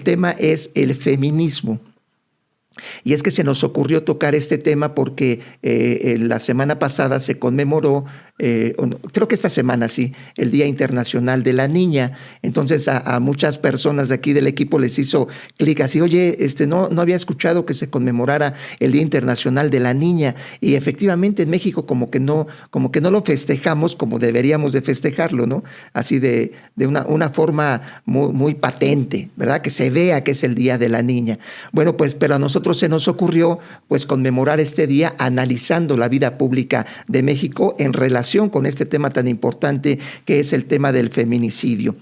tema es el feminismo. Y es que se nos ocurrió tocar este tema porque la semana pasada se conmemoró, creo que esta semana sí, el Día Internacional de la Niña. Entonces a muchas personas de aquí del equipo les hizo clic así, oye, no había escuchado que se conmemorara el Día Internacional de la Niña. Y efectivamente en México como que no lo festejamos como deberíamos de festejarlo, ¿no? Así de una forma muy, muy patente, ¿verdad? Que se vea que es el Día de la Niña. Bueno, pues, pero a nosotros se nos ocurrió pues conmemorar este día analizando la vida pública de México en relación con este tema tan importante que es el tema del feminismo.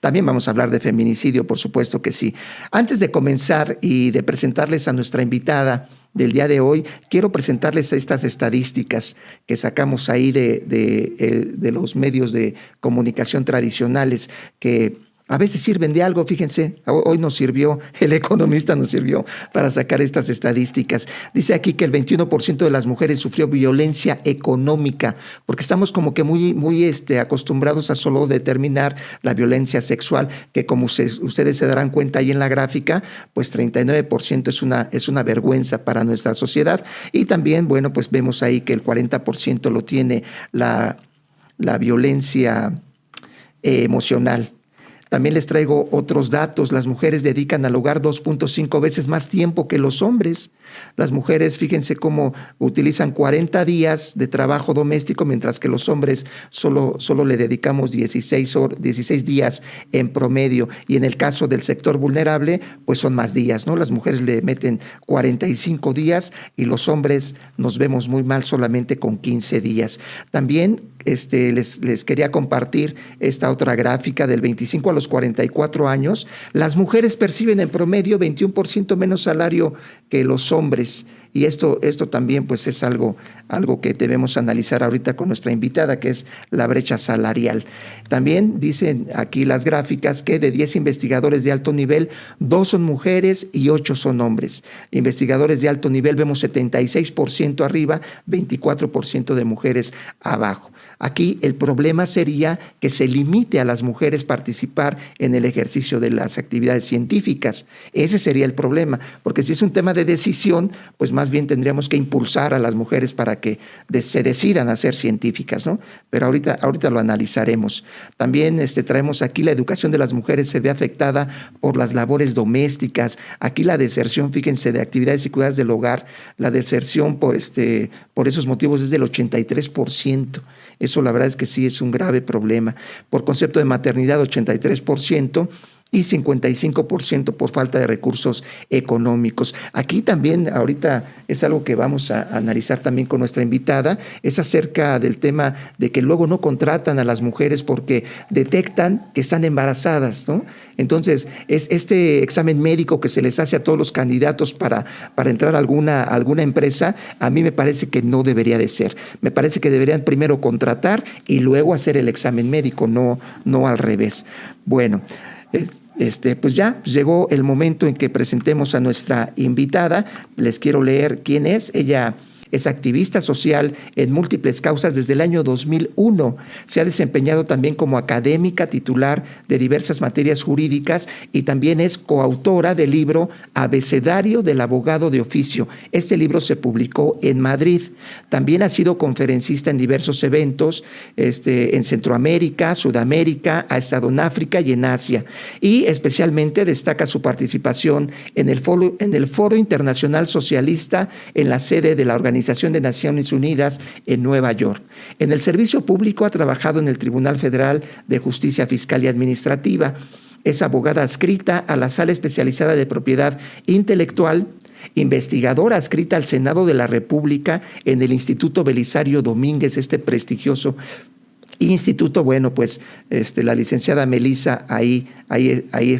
También vamos a hablar de feminicidio, por supuesto que sí. Antes de comenzar y de presentarles a nuestra invitada del día de hoy, quiero presentarles estas estadísticas que sacamos ahí de los medios de comunicación tradicionales que a veces sirven de algo. Fíjense, hoy nos sirvió, El Economista nos sirvió para sacar estas estadísticas. Dice aquí que el 21% de las mujeres sufrió violencia económica, porque estamos como que muy acostumbrados a solo determinar la violencia sexual, que como ustedes se darán cuenta ahí en la gráfica, pues 39% es una vergüenza para nuestra sociedad. Y también, bueno, pues vemos ahí que el 40% lo tiene la violencia emocional. También les traigo otros datos. Las mujeres dedican al hogar 2.5 veces más tiempo que los hombres. Las mujeres, fíjense cómo utilizan 40 días de trabajo doméstico, mientras que los hombres solo le dedicamos 16 días en promedio. Y en el caso del sector vulnerable, pues son más días, ¿no? Las mujeres le meten 45 días y los hombres nos vemos muy mal solamente con 15 días. También les quería compartir esta otra gráfica del 25 a los 44 años. Las mujeres perciben en promedio 21% menos salario que los hombres. Y esto también pues es algo que debemos analizar ahorita con nuestra invitada, que es la brecha salarial. También dicen aquí las gráficas que de 10 investigadores de alto nivel, 2 son mujeres y 8 son hombres. Investigadores de alto nivel vemos 76% arriba, 24% de mujeres abajo. Aquí el problema sería que se limite a las mujeres participar en el ejercicio de las actividades científicas. Ese sería el problema, porque si es un tema de decisión, pues más bien tendríamos que impulsar a las mujeres para que se decidan a ser científicas, ¿no? Pero ahorita lo analizaremos. También traemos aquí la educación de las mujeres se ve afectada por las labores domésticas. Aquí la deserción, fíjense, de actividades y cuidados del hogar, la deserción por esos motivos es del 83%. Eso la verdad es que sí es un grave problema. Por concepto de maternidad, 83%. Y 55% por falta de recursos económicos. Aquí también, ahorita es algo que vamos a analizar también con nuestra invitada, es acerca del tema de que luego no contratan a las mujeres porque detectan que están embarazadas, ¿no? Entonces, es este examen médico que se les hace a todos los candidatos para entrar a alguna empresa, a mí me parece que no debería de ser. Me parece que deberían primero contratar y luego hacer el examen médico, no al revés. Bueno, pues ya llegó el momento en que presentemos a nuestra invitada. Les quiero leer quién es. Ella es activista social en múltiples causas desde el año 2001. Se ha desempeñado también como académica titular de diversas materias jurídicas y también es coautora del libro Abecedario del Abogado de Oficio. Este libro se publicó en Madrid. También ha sido conferencista en diversos eventos en Centroamérica, Sudamérica, ha estado en África y en Asia. Y especialmente destaca su participación en el Foro Internacional Socialista en la sede de la Organización de Naciones Unidas en Nueva York. En el servicio público ha trabajado en el Tribunal Federal de Justicia Fiscal y Administrativa. Es abogada adscrita a la Sala Especializada de Propiedad Intelectual, investigadora adscrita al Senado de la República en el Instituto Belisario Domínguez, este prestigioso instituto. Bueno, pues la licenciada Melissa ahí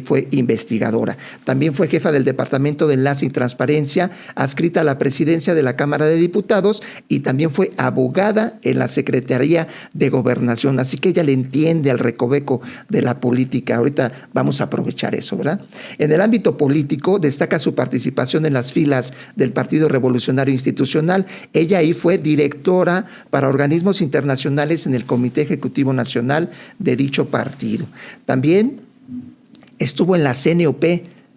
fue investigadora. También fue jefa del Departamento de Enlace y Transparencia, adscrita a la presidencia de la Cámara de Diputados y también fue abogada en la Secretaría de Gobernación. Así que ella le entiende al recoveco de la política. Ahorita vamos a aprovechar eso, ¿verdad? En el ámbito político destaca su participación en las filas del Partido Revolucionario Institucional. Ella ahí fue directora para organismos internacionales en el Comité Ejecutivo Nacional de dicho partido. También estuvo en la CNOP.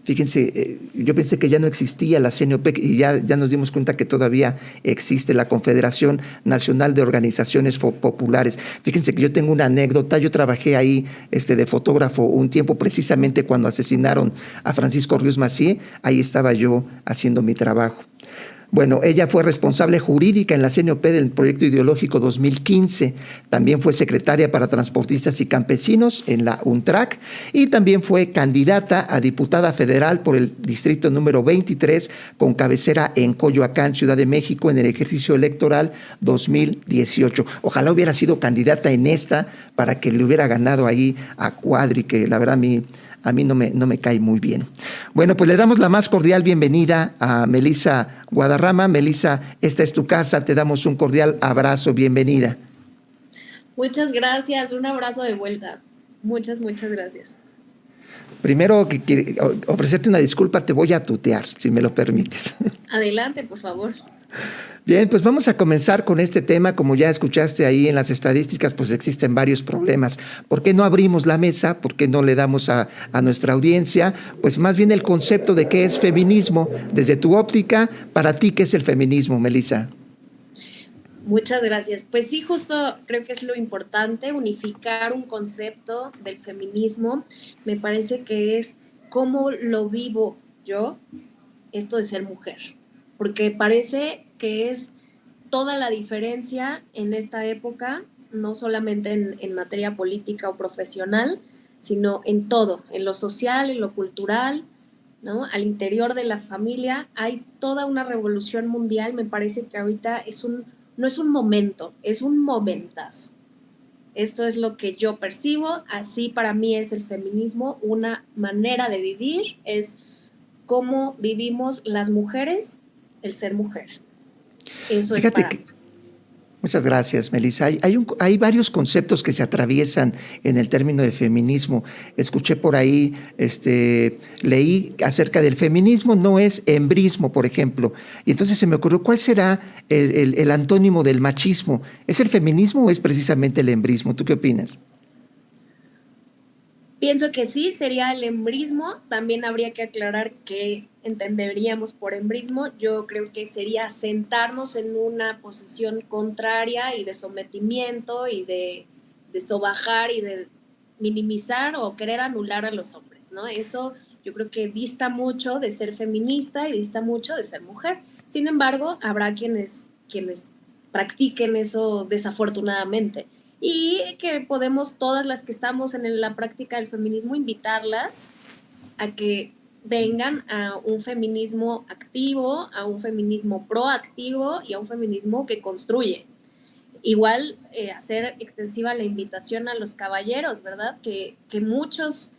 Fíjense, yo pensé que ya no existía la CNOP y ya nos dimos cuenta que todavía existe la Confederación Nacional de Organizaciones Populares. Fíjense que yo tengo una anécdota. Yo trabajé ahí de fotógrafo un tiempo, precisamente cuando asesinaron a Francisco Ríos Massieu. Ahí estaba yo haciendo mi trabajo. Bueno, ella fue responsable jurídica en la CNOP del proyecto ideológico 2015, también fue secretaria para transportistas y campesinos en la UNTRAC y también fue candidata a diputada federal por el distrito número 23 con cabecera en Coyoacán, Ciudad de México, en el ejercicio electoral 2018. Ojalá hubiera sido candidata en esta para que le hubiera ganado ahí a Cuadri, que la verdad a mí no me cae muy bien. Bueno, pues le damos la más cordial bienvenida a Melissa Guadarrama. Melissa, esta es tu casa, te damos un cordial abrazo, bienvenida. Muchas gracias, un abrazo de vuelta. Muchas gracias. Primero, que ofrecerte una disculpa, te voy a tutear, si me lo permites. Adelante, por favor. Bien, pues vamos a comenzar con este tema. Como ya escuchaste ahí en las estadísticas, pues existen varios problemas. ¿Por qué no abrimos la mesa? ¿Por qué no le damos a nuestra audiencia? Pues más bien el concepto de qué es feminismo. Desde tu óptica, para ti, ¿qué es el feminismo, Melissa? Muchas gracias. Pues sí, justo creo que es lo importante, unificar un concepto del feminismo. Me parece que es cómo lo vivo yo, esto de ser mujer. Porque parece que es toda la diferencia en esta época, no solamente en materia política o profesional, sino en todo, en lo social, en lo cultural, ¿no? Al interior de la familia hay toda una revolución mundial. Me parece que ahorita no es un momento, es un momentazo. Esto es lo que yo percibo, así para mí es el feminismo, una manera de vivir, es cómo vivimos las mujeres el ser mujer. Eso es Fíjate para que, mí. muchas gracias, Melissa. Hay varios conceptos que se atraviesan en el término de feminismo. Escuché por ahí, leí acerca del feminismo, no es embrismo, por ejemplo. Y entonces se me ocurrió, ¿cuál será el antónimo del machismo? ¿Es el feminismo o es precisamente el embrismo? ¿Tú qué opinas? Pienso que sí, sería el embrismo. También habría que aclarar qué entenderíamos por embrismo. Yo creo que sería sentarnos en una posición contraria y de sometimiento y de sobajar y de minimizar o querer anular a los hombres, ¿no? Eso yo creo que dista mucho de ser feminista y dista mucho de ser mujer. Sin embargo, habrá quienes practiquen eso desafortunadamente y que podemos, todas las que estamos en la práctica del feminismo, invitarlas a que vengan a un feminismo activo, a un feminismo proactivo y a un feminismo que construye. Igual hacer extensiva la invitación a los caballeros, ¿verdad? Que muchos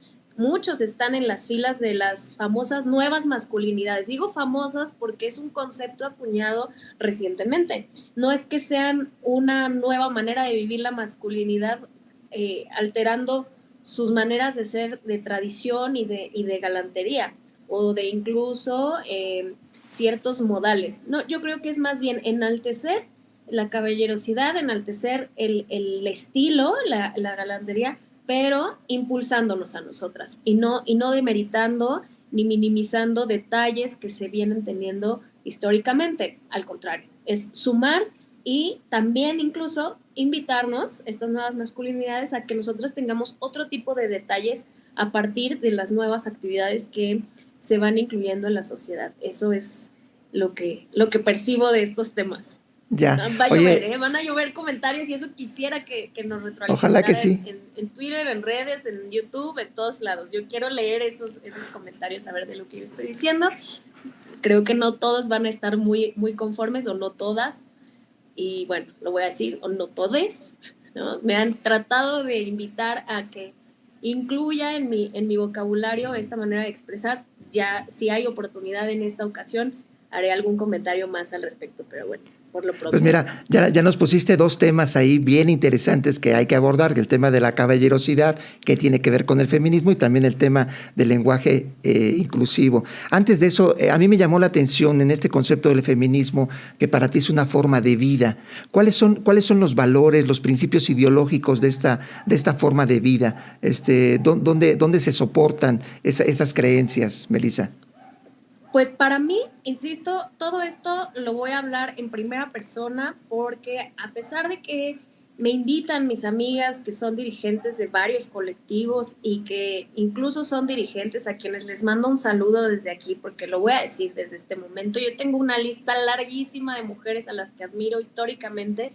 están en las filas de las famosas nuevas masculinidades. Digo famosas porque es un concepto acuñado recientemente. No es que sean una nueva manera de vivir la masculinidad alterando sus maneras de ser de tradición y de galantería o de incluso ciertos modales. No, yo creo que es más bien enaltecer la caballerosidad, enaltecer el estilo, la galantería, pero impulsándonos a nosotras y no demeritando ni minimizando detalles que se vienen teniendo históricamente. Al contrario, es sumar y también incluso invitarnos, estas nuevas masculinidades, a que nosotras tengamos otro tipo de detalles a partir de las nuevas actividades que se van incluyendo en la sociedad. Eso es lo que percibo de estos temas. Ya, Va a llover, oye, van a llover comentarios y eso quisiera que nos ojalá que retroalimentara sí. en Twitter, en redes, en YouTube, en todos lados. Yo quiero leer esos comentarios, a ver de lo que yo estoy diciendo. Creo que no todos van a estar muy conformes o no todas. Y bueno, lo voy a decir, o no todes, ¿no? Me han tratado de invitar a que incluya en mi vocabulario esta manera de expresar. Ya, si hay oportunidad en esta ocasión, haré algún comentario más al respecto, pero bueno, por lo pronto. Pues mira, ya nos pusiste dos temas ahí bien interesantes que hay que abordar, el tema de la caballerosidad, que tiene que ver con el feminismo, y también el tema del lenguaje inclusivo. Antes de eso, a mí me llamó la atención en este concepto del feminismo, que para ti es una forma de vida. ¿Cuáles son los valores, los principios ideológicos de esta forma de vida? ¿Dónde se soportan esas creencias, Melissa? Pues para mí, insisto, todo esto lo voy a hablar en primera persona porque a pesar de que me invitan mis amigas que son dirigentes de varios colectivos y que incluso son dirigentes a quienes les mando un saludo desde aquí, porque lo voy a decir desde este momento, yo tengo una lista larguísima de mujeres a las que admiro históricamente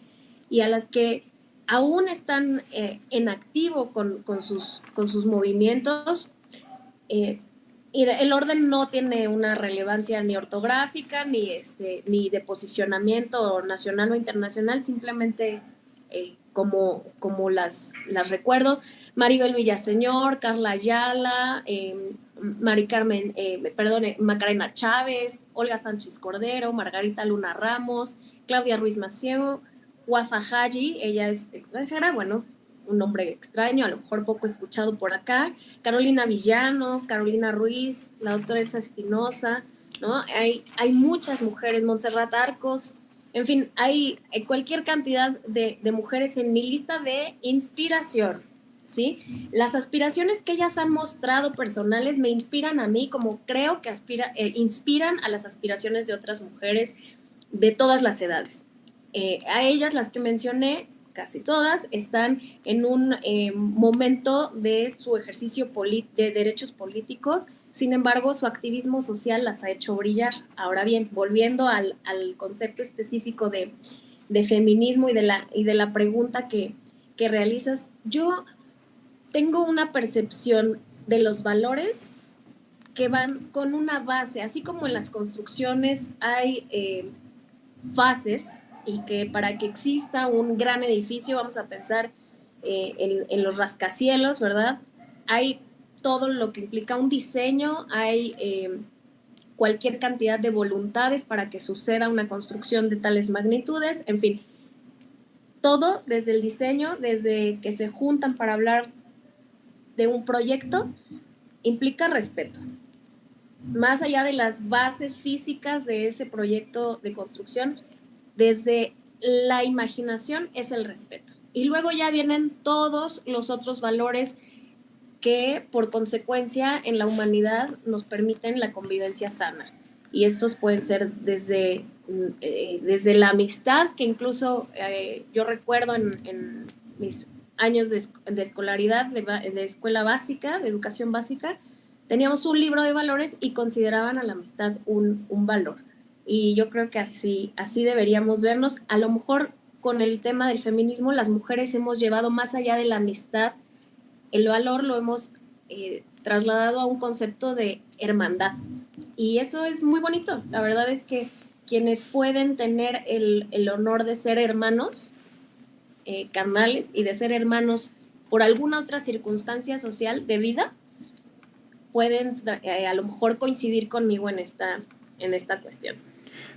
y a las que aún están en activo con sus movimientos. Y el orden no tiene una relevancia ni ortográfica, ni de posicionamiento nacional o internacional, simplemente como las recuerdo. Maribel Villaseñor, Carla Ayala, Mari Carmen, Macarena Chávez, Olga Sánchez Cordero, Margarita Luna Ramos, Claudia Ruiz Massieu, Wafa Haji, ella es extranjera, bueno, un nombre extraño, a lo mejor poco escuchado por acá, Carolina Villano, Carolina Ruiz, la doctora Elsa Espinosa, ¿no? Hay muchas mujeres, Montserrat Arcos, en fin, hay cualquier cantidad de mujeres en mi lista de inspiración, ¿sí? Las aspiraciones que ellas han mostrado personales me inspiran a mí, como creo que inspiran a las aspiraciones de otras mujeres de todas las edades. A ellas, las que mencioné, casi todas, están en un momento de su ejercicio de derechos políticos, sin embargo, su activismo social las ha hecho brillar. Ahora bien, volviendo al concepto específico de feminismo y de la pregunta que realizas, yo tengo una percepción de los valores que van con una base, así como en las construcciones hay fases, y que para que exista un gran edificio, vamos a pensar en los rascacielos, ¿verdad? Hay todo lo que implica un diseño, hay cualquier cantidad de voluntades para que suceda una construcción de tales magnitudes, en fin, todo desde el diseño, desde que se juntan para hablar de un proyecto, implica respeto. Más allá de las bases físicas de ese proyecto de construcción, desde la imaginación es el respeto. Y luego ya vienen todos los otros valores que por consecuencia en la humanidad nos permiten la convivencia sana. Y estos pueden ser desde la amistad, que incluso yo recuerdo en mis años de escolaridad, de escuela básica, de educación básica, teníamos un libro de valores y consideraban a la amistad un valor. Y yo creo que así deberíamos vernos. A lo mejor con el tema del feminismo, las mujeres hemos llevado más allá de la amistad, el valor lo hemos trasladado a un concepto de hermandad. Y eso es muy bonito. La verdad es que quienes pueden tener el honor de ser hermanos carnales y de ser hermanos por alguna otra circunstancia social de vida, pueden a lo mejor coincidir conmigo en esta cuestión.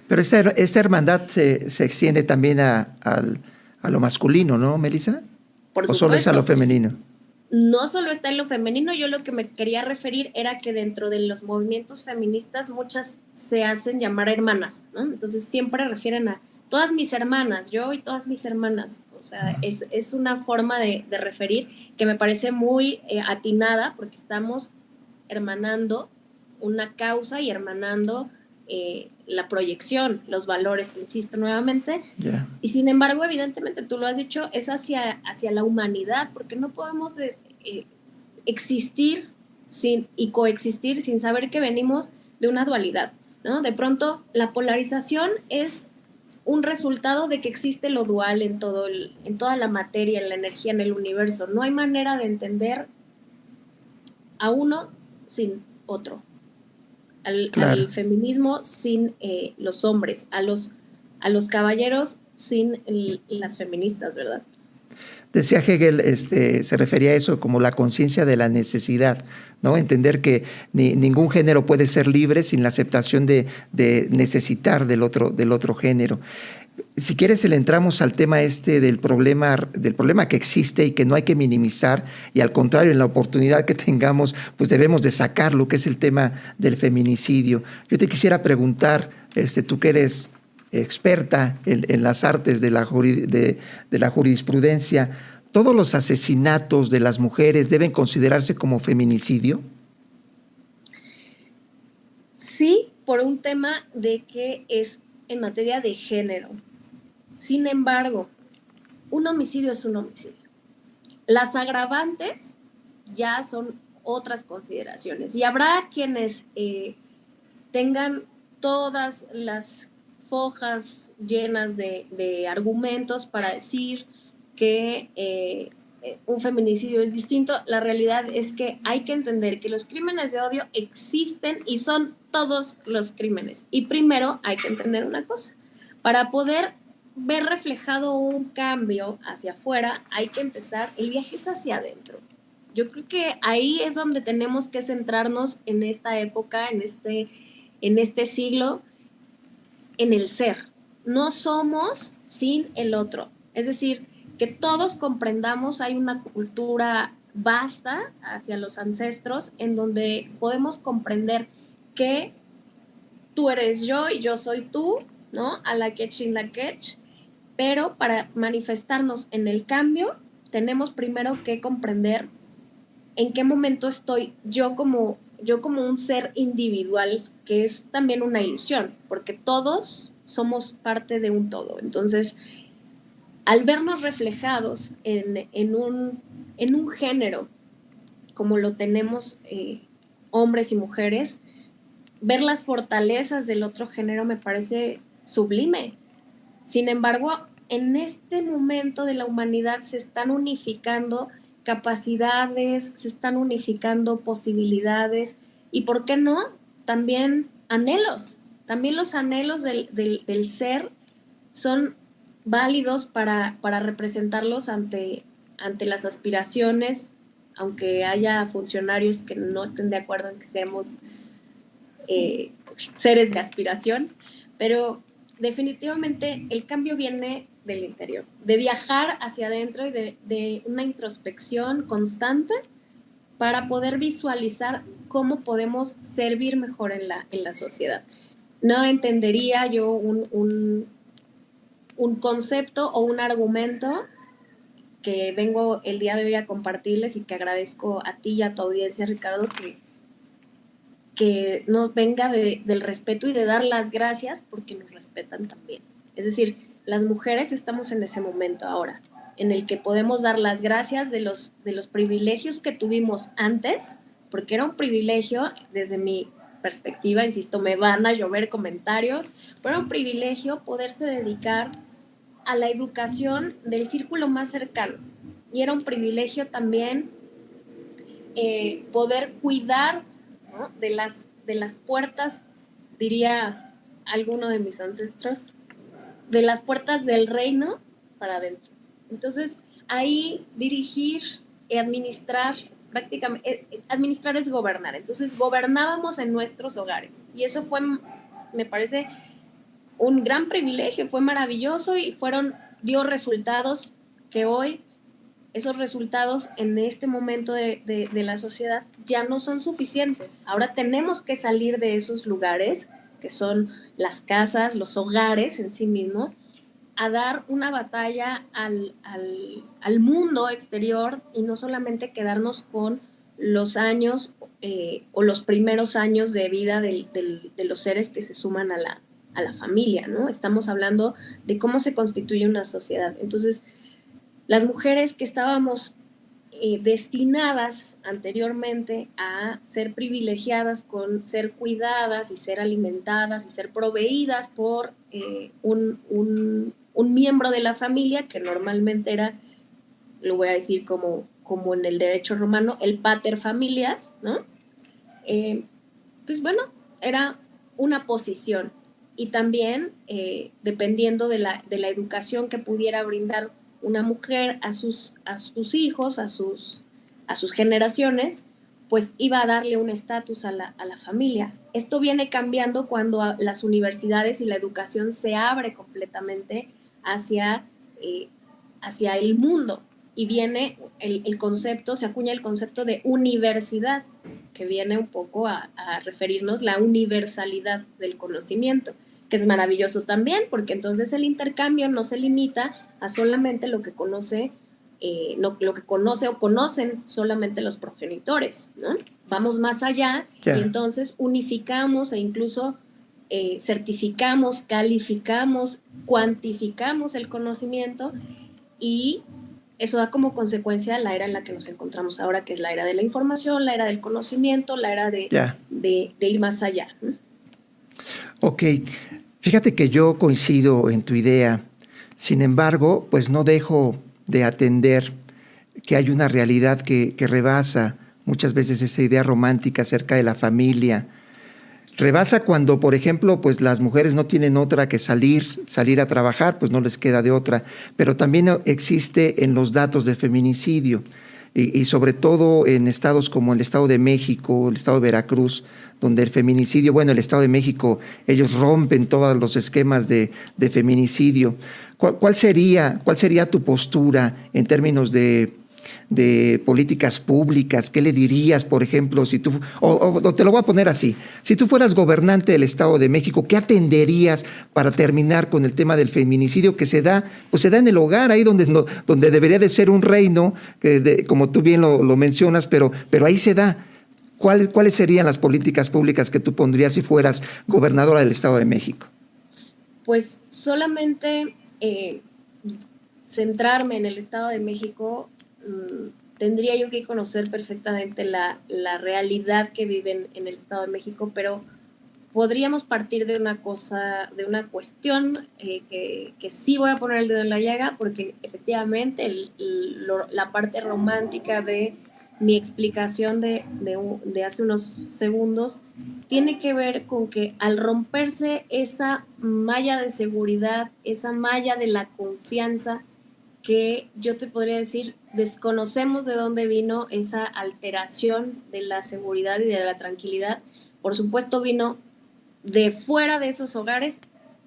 Pero esta hermandad se extiende también a lo masculino, ¿no, Melissa? Por ¿O supuesto. solo es a lo femenino? No solo está en lo femenino, yo lo que me quería referir era que dentro de los movimientos feministas muchas se hacen llamar hermanas, ¿no? Entonces siempre refieren a todas mis hermanas, yo y todas mis hermanas. O sea, es una forma de referir que me parece muy atinada, porque estamos hermanando una causa y hermanando la proyección, los valores, insisto nuevamente. Yeah. Y sin embargo, evidentemente, tú lo has dicho, es hacia la humanidad, porque no podemos existir y coexistir sin saber que venimos de una dualidad, ¿no? De pronto, la polarización es un resultado de que existe lo dual en toda la materia, en la energía, en el universo. No hay manera de entender a uno sin otro. Claro. Al feminismo sin los hombres, a los caballeros sin las feministas, ¿verdad? Decía Hegel, se refería a eso como la conciencia de la necesidad, ¿no? Entender que ningún género puede ser libre sin la aceptación de necesitar del otro género. Si quieres, le entramos al tema del problema que existe y que no hay que minimizar, y al contrario, en la oportunidad que tengamos, pues debemos de sacarlo, que es el tema del feminicidio. Yo te quisiera preguntar, tú que eres experta en las artes de la jurisprudencia, ¿todos los asesinatos de las mujeres deben considerarse como feminicidio? Sí, por un tema de que es en materia de género. Sin embargo, un homicidio es un homicidio. Las agravantes ya son otras consideraciones y habrá quienes tengan todas las fojas llenas de argumentos para decir que un feminicidio es distinto. La realidad es que hay que entender que los crímenes de odio existen y son todos los crímenes. Y primero hay que entender una cosa. Para poder ver reflejado un cambio hacia afuera, hay que empezar, el viaje es hacia adentro. Yo creo que ahí es donde tenemos que centrarnos en esta época, en este siglo, en el ser. No somos sin el otro. Es decir, que todos comprendamos, hay una cultura vasta hacia los ancestros en donde podemos comprender que tú eres yo y yo soy tú, ¿no? A la quech y la quech, pero para manifestarnos en el cambio tenemos primero que comprender en qué momento estoy yo como un ser individual, que es también una ilusión, porque todos somos parte de un todo. Entonces, al vernos reflejados en un género como lo tenemos hombres y mujeres, ver las fortalezas del otro género me parece sublime. Sin embargo, en este momento de la humanidad se están unificando capacidades, se están unificando posibilidades y, ¿por qué no? También anhelos. También los anhelos del ser son válidos para representarlos ante las aspiraciones, aunque haya funcionarios que no estén de acuerdo en que seamos seres de aspiración, pero definitivamente el cambio viene del interior, de viajar hacia adentro y de una introspección constante para poder visualizar cómo podemos servir mejor en la sociedad. No entendería yo un concepto o un argumento que vengo el día de hoy a compartirles y que agradezco a ti y a tu audiencia, Ricardo, que nos venga del respeto y de dar las gracias porque nos respetan también. Es decir, las mujeres estamos en ese momento ahora, en el que podemos dar las gracias de los privilegios que tuvimos antes, porque era un privilegio desde mi perspectiva, insisto, me van a llover comentarios, pero era un privilegio poderse dedicar a la educación del círculo más cercano. Y era un privilegio también poder cuidar, ¿no? de las puertas, diría alguno de mis ancestros, de las puertas del reino para adentro. Entonces, ahí dirigir y administrar, prácticamente, administrar es gobernar. Entonces, gobernábamos en nuestros hogares. Y eso fue, me parece, un gran privilegio, fue maravilloso y dio resultados que hoy, esos resultados en este momento de la sociedad ya no son suficientes. Ahora tenemos que salir de esos lugares, que son las casas, los hogares en sí mismo, a dar una batalla al mundo exterior y no solamente quedarnos con los años o los primeros años de vida de los seres que se suman a la familia, ¿no? Estamos hablando de cómo se constituye una sociedad. Entonces, las mujeres que estábamos destinadas anteriormente a ser privilegiadas con ser cuidadas y ser alimentadas y ser proveídas por un miembro de la familia, que normalmente era, lo voy a decir como en el derecho romano, el pater familias, ¿no? Pues bueno, era una posición y también dependiendo de la educación que pudiera brindar una mujer a sus hijos, a sus generaciones, pues iba a darle un estatus a la familia. Esto viene cambiando cuando las universidades y la educación se abre completamente hacia, hacia el mundo, y viene el concepto, se acuña el concepto de universidad, que viene un poco a referirnos la universalidad del conocimiento, que es maravilloso también, porque entonces el intercambio no se limita a solamente lo que conoce, lo que conoce o conocen solamente los progenitores, ¿no? Vamos más allá, y entonces unificamos e incluso certificamos, calificamos, cuantificamos el conocimiento, y eso da como consecuencia la era en la que nos encontramos ahora, que es la era de la información, la era del conocimiento, la era de ir más allá. Ok, fíjate que yo coincido en tu idea. Sin embargo, pues no dejo de atender que hay una realidad que rebasa muchas veces esta idea romántica acerca de la familia. Rebasa cuando, por ejemplo, pues las mujeres no tienen otra que salir a trabajar, pues no les queda de otra. Pero también existe en los datos de feminicidio y sobre todo en estados como el Estado de México, el Estado de Veracruz, donde el feminicidio, bueno, el Estado de México, ellos rompen todos los esquemas de feminicidio. ¿Cuál sería tu postura en términos de políticas públicas? ¿Qué le dirías, por ejemplo, si tú, o te lo voy a poner así, si tú fueras gobernante del Estado de México, ¿qué atenderías para terminar con el tema del feminicidio que se da en el hogar, ahí donde debería de ser un reino, como tú bien lo mencionas, pero ahí se da? ¿Cuáles serían las políticas públicas que tú pondrías si fueras gobernadora del Estado de México? Pues solamente centrarme en el Estado de México, tendría yo que conocer perfectamente la realidad que viven en el Estado de México, pero podríamos partir de una cuestión que sí voy a poner el dedo en la llaga, porque efectivamente la parte romántica de mi explicación de hace unos segundos tiene que ver con que al romperse esa malla de seguridad, esa malla de la confianza, que yo te podría decir, desconocemos de dónde vino esa alteración de la seguridad y de la tranquilidad. Por supuesto vino de fuera de esos hogares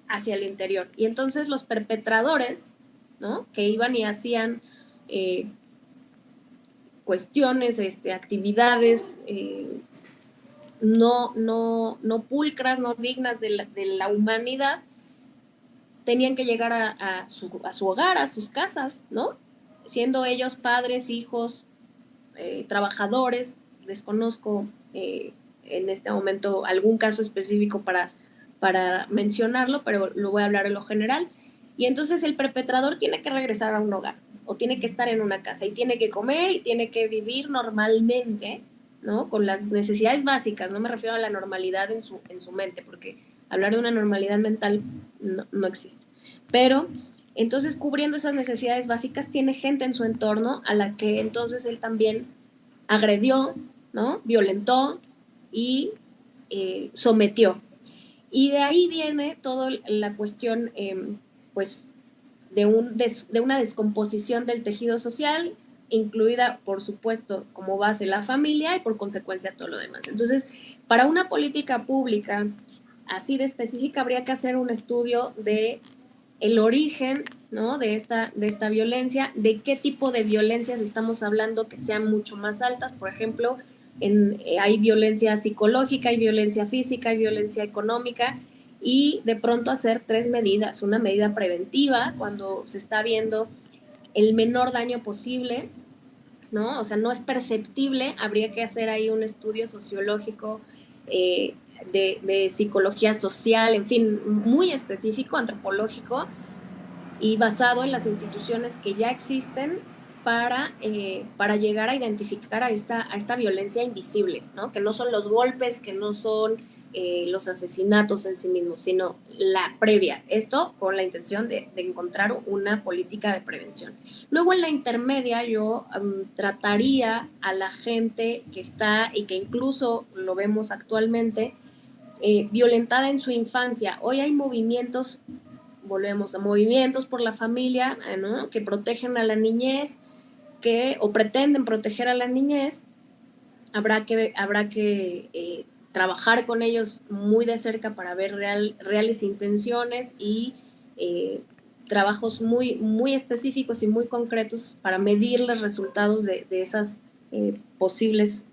hacia el interior. Y entonces los perpetradores, ¿no?, que iban y hacían cuestiones, actividades no pulcras, no dignas de la humanidad, tenían que llegar a su hogar, a sus casas, ¿no? Siendo ellos padres, hijos, trabajadores. Desconozco en este momento algún caso específico para mencionarlo, pero lo voy a hablar en lo general. Y entonces el perpetrador tiene que regresar a un hogar, o tiene que estar en una casa, y tiene que comer y tiene que vivir normalmente, ¿no?, con las necesidades básicas. No me refiero a la normalidad en su mente, porque hablar de una normalidad mental no existe. Pero entonces, cubriendo esas necesidades básicas, tiene gente en su entorno a la que entonces él también agredió, ¿no?, violentó y sometió. Y de ahí viene toda la cuestión, pues, de una descomposición del tejido social, incluida, por supuesto, como base la familia y por consecuencia todo lo demás. Entonces, para una política pública así de específica, habría que hacer un estudio de el origen, ¿no?, de esta violencia, de qué tipo de violencias estamos hablando que sean mucho más altas. Por ejemplo, hay violencia psicológica, hay violencia física, hay violencia económica, y de pronto hacer 3 medidas. Una medida preventiva, cuando se está viendo el menor daño posible, ¿no? O sea, no es perceptible, habría que hacer ahí un estudio sociológico, de psicología social, en fin, muy específico, antropológico, y basado en las instituciones que ya existen para llegar a identificar a esta violencia invisible, ¿no?, que no son los golpes, que no son los asesinatos en sí mismos, sino la previa. Esto con la intención de encontrar una política de prevención. Luego, en la intermedia, yo trataría a la gente que está, y que incluso lo vemos actualmente, violentada en su infancia. Hoy hay movimientos volvemos a movimientos por la familia, ¿no? Que protegen a la niñez, o pretenden proteger a la niñez. Habrá que trabajar con ellos muy de cerca para ver reales intenciones y trabajos muy, muy específicos y muy concretos para medir los resultados de esas posibles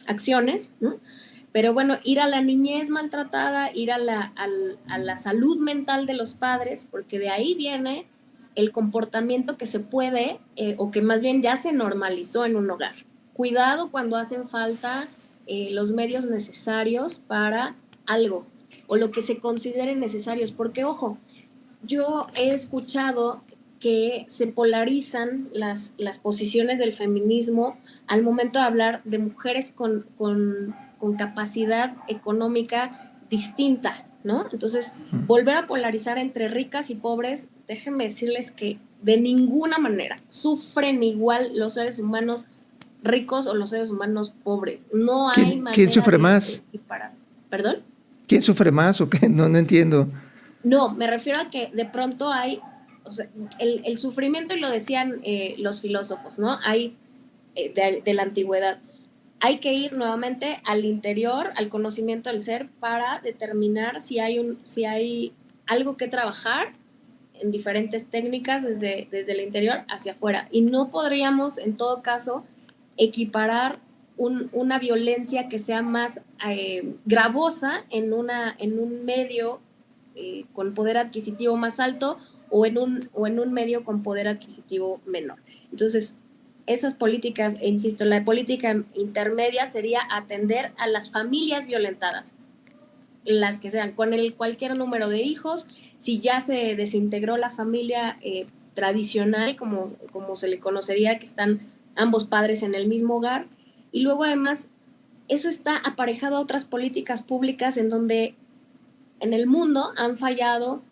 acciones, ¿no? Pero bueno, ir a la niñez maltratada, ir a la salud mental de los padres, porque de ahí viene el comportamiento que se puede, o que más bien ya se normalizó en un hogar. Cuidado cuando hacen falta los medios necesarios para algo, o lo que se consideren necesarios, porque ojo, yo he escuchado que se polarizan las posiciones del feminismo al momento de hablar de mujeres con capacidad económica distinta, ¿no? Entonces, volver a polarizar entre ricas y pobres, déjenme decirles que de ninguna manera sufren igual los seres humanos ricos o los seres humanos pobres. No hay manera ¿Quién sufre más? equiparar. ¿Perdón? ¿Quién sufre más o qué? No entiendo. No, me refiero a que de pronto hay, o sea, el sufrimiento, y lo decían los filósofos, ¿no? Hay de la antigüedad. Hay que ir nuevamente al interior, al conocimiento del ser, para determinar si hay algo que trabajar en diferentes técnicas desde el interior hacia afuera. Y no podríamos, en todo caso, equiparar una violencia que sea más gravosa en un medio con poder adquisitivo más alto, o en un medio con poder adquisitivo menor. Entonces, esas políticas, e insisto, la política intermedia sería atender a las familias violentadas, las que sean, con cualquier número de hijos. Si ya se desintegró la familia tradicional, como se le conocería, que están ambos padres en el mismo hogar. Y luego, además, eso está aparejado a otras políticas públicas en donde en el mundo han fallado,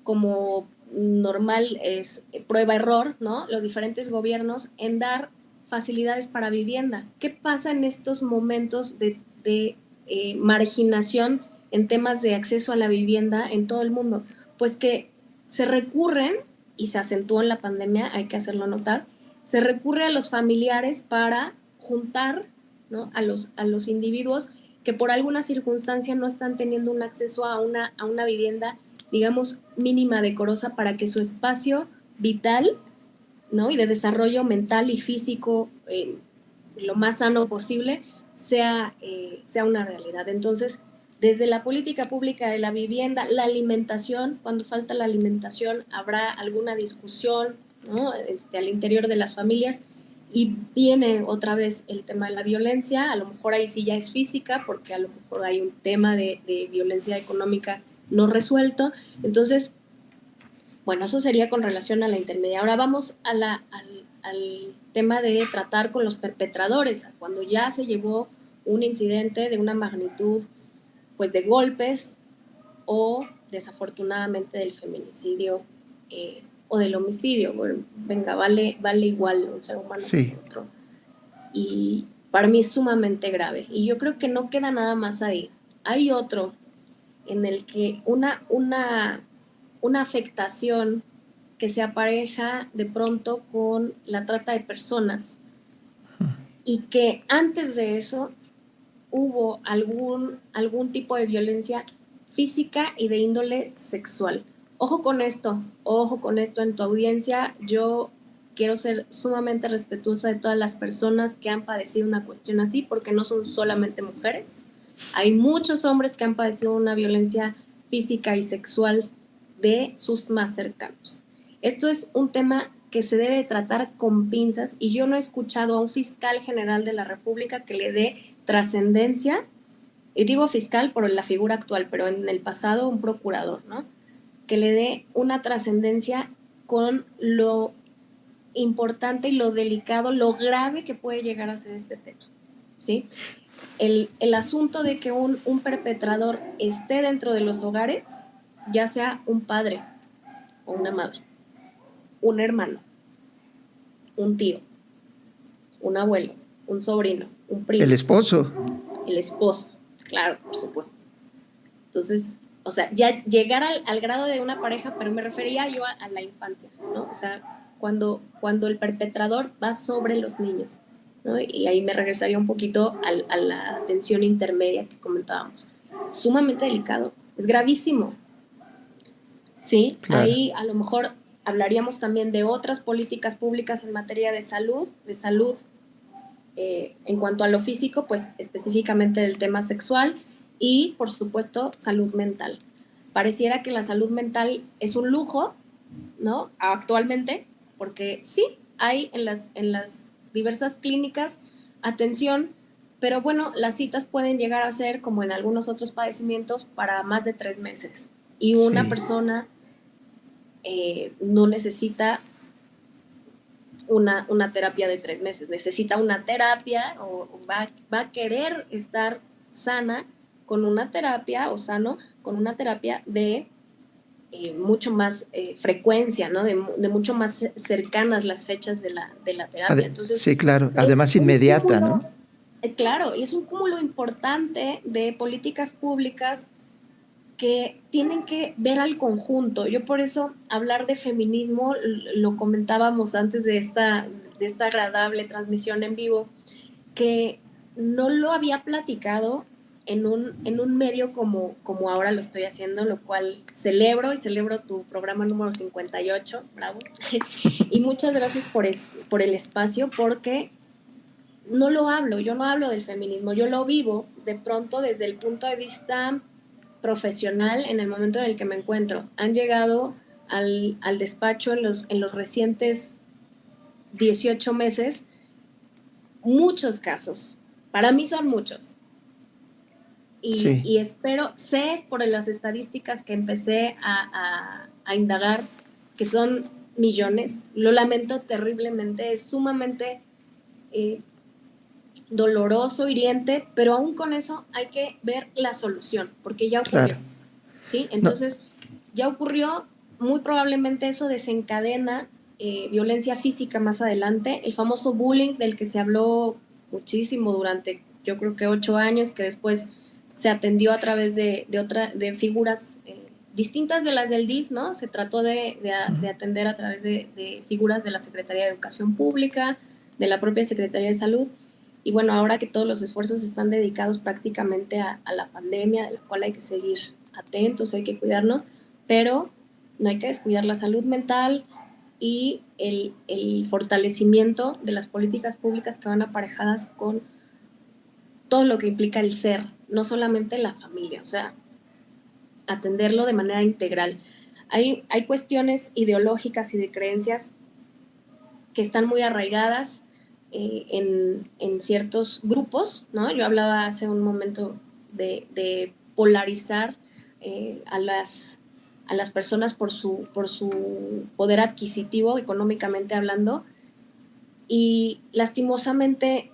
como normal es prueba-error, ¿no? Los diferentes gobiernos en dar facilidades para vivienda. ¿Qué pasa en estos momentos de marginación en temas de acceso a la vivienda en todo el mundo? Pues que se recurren, y se acentuó en la pandemia, hay que hacerlo notar, se recurre a los familiares para juntar, ¿no?, a los individuos que por alguna circunstancia no están teniendo un acceso a una vivienda, digamos, mínima, decorosa, para que su espacio vital, ¿no?, y de desarrollo mental y físico lo más sano posible sea una realidad. Entonces, desde la política pública de la vivienda, la alimentación, cuando falta la alimentación habrá alguna discusión, ¿no?, al interior de las familias. Y viene otra vez el tema de la violencia, a lo mejor ahí sí ya es física, porque a lo mejor hay un tema de violencia económica no resuelto. Entonces, bueno, eso sería con relación a la intermedia. Ahora vamos al tema de tratar con los perpetradores, cuando ya se llevó un incidente de una magnitud, pues, de golpes, o desafortunadamente del feminicidio o del homicidio. Bueno, venga, vale igual un ser humano Sí. que otro. Y para mí es sumamente grave. Y yo creo que no queda nada más ahí. Hay otro en el que una afectación que se apareja de pronto con la trata de personas, y que antes de eso hubo algún tipo de violencia física y de índole sexual. Ojo con esto en tu audiencia. Yo quiero ser sumamente respetuosa de todas las personas que han padecido una cuestión así, porque no son solamente mujeres. Hay muchos hombres que han padecido una violencia física y sexual de sus más cercanos. Esto es un tema que se debe tratar con pinzas, y yo no he escuchado a un fiscal general de la República que le dé trascendencia, y digo fiscal por la figura actual, pero en el pasado un procurador, ¿no?, que le dé una trascendencia con lo importante y lo delicado, lo grave que puede llegar a ser este tema, ¿sí? El asunto de que un perpetrador esté dentro de los hogares, ya sea un padre o una madre, un hermano, un tío, un abuelo, un sobrino, un primo, El esposo. el esposo, claro, por supuesto. Entonces, o sea, ya llegar al grado de una pareja, pero me refería yo a la infancia, ¿no? O sea, cuando el perpetrador va sobre los niños, ¿no? Y ahí me regresaría un poquito a la atención intermedia que comentábamos. Sumamente delicado, es gravísimo, ¿sí? Claro. Ahí a lo mejor hablaríamos también de otras políticas públicas en materia de salud en cuanto a lo físico, pues específicamente del tema sexual y, por supuesto, salud mental. Pareciera que la salud mental es un lujo, ¿no? Actualmente, porque sí, hay en las diversas clínicas atención, pero bueno, las citas pueden llegar a ser, como en algunos otros padecimientos, para más de 3 meses. Y una Sí, persona no necesita una terapia de 3 meses, necesita una terapia o va a querer estar sana con una terapia o sano con una terapia de mucho más frecuencia, ¿no? De mucho más cercanas las fechas de la terapia. Entonces, sí, claro. es Además un inmediata, cúmulo, ¿no? claro, y es un cúmulo importante de políticas públicas que tienen que ver al conjunto. Yo por eso hablar de feminismo, lo comentábamos antes de esta agradable transmisión en vivo, que no lo había platicado en un medio como ahora lo estoy haciendo, lo cual celebro y celebro tu programa número 58, bravo. Y muchas gracias por el espacio, porque no lo hablo, yo no hablo del feminismo, yo lo vivo de pronto desde el punto de vista profesional en el momento en el que me encuentro. Han llegado al despacho en los recientes 18 meses muchos casos. Para mí son muchos. Sí. Y espero, sé por las estadísticas que empecé a indagar, que son millones. Lo lamento terriblemente, es sumamente eh, doloroso, hiriente, pero aún con eso hay que ver la solución, porque ya ocurrió, Claro. ¿sí? No, Entonces, ya ocurrió, muy probablemente eso desencadena violencia física más adelante, el famoso bullying del que se habló muchísimo durante, yo creo que 8 años, que después se atendió a través de figuras distintas de las del DIF, ¿no? Se trató de atender a través de figuras de la Secretaría de Educación Pública, de la propia Secretaría de Salud. Y bueno, ahora que todos los esfuerzos están dedicados prácticamente a la pandemia, de la cual hay que seguir atentos, hay que cuidarnos, pero no hay que descuidar la salud mental y el fortalecimiento de las políticas públicas que van aparejadas con todo lo que implica el ser, no solamente la familia, o sea, atenderlo de manera integral. Hay cuestiones ideológicas y de creencias que están muy arraigadas en ciertos grupos, ¿no? Yo hablaba hace un momento de polarizar a las personas por su poder adquisitivo, económicamente hablando, y lastimosamente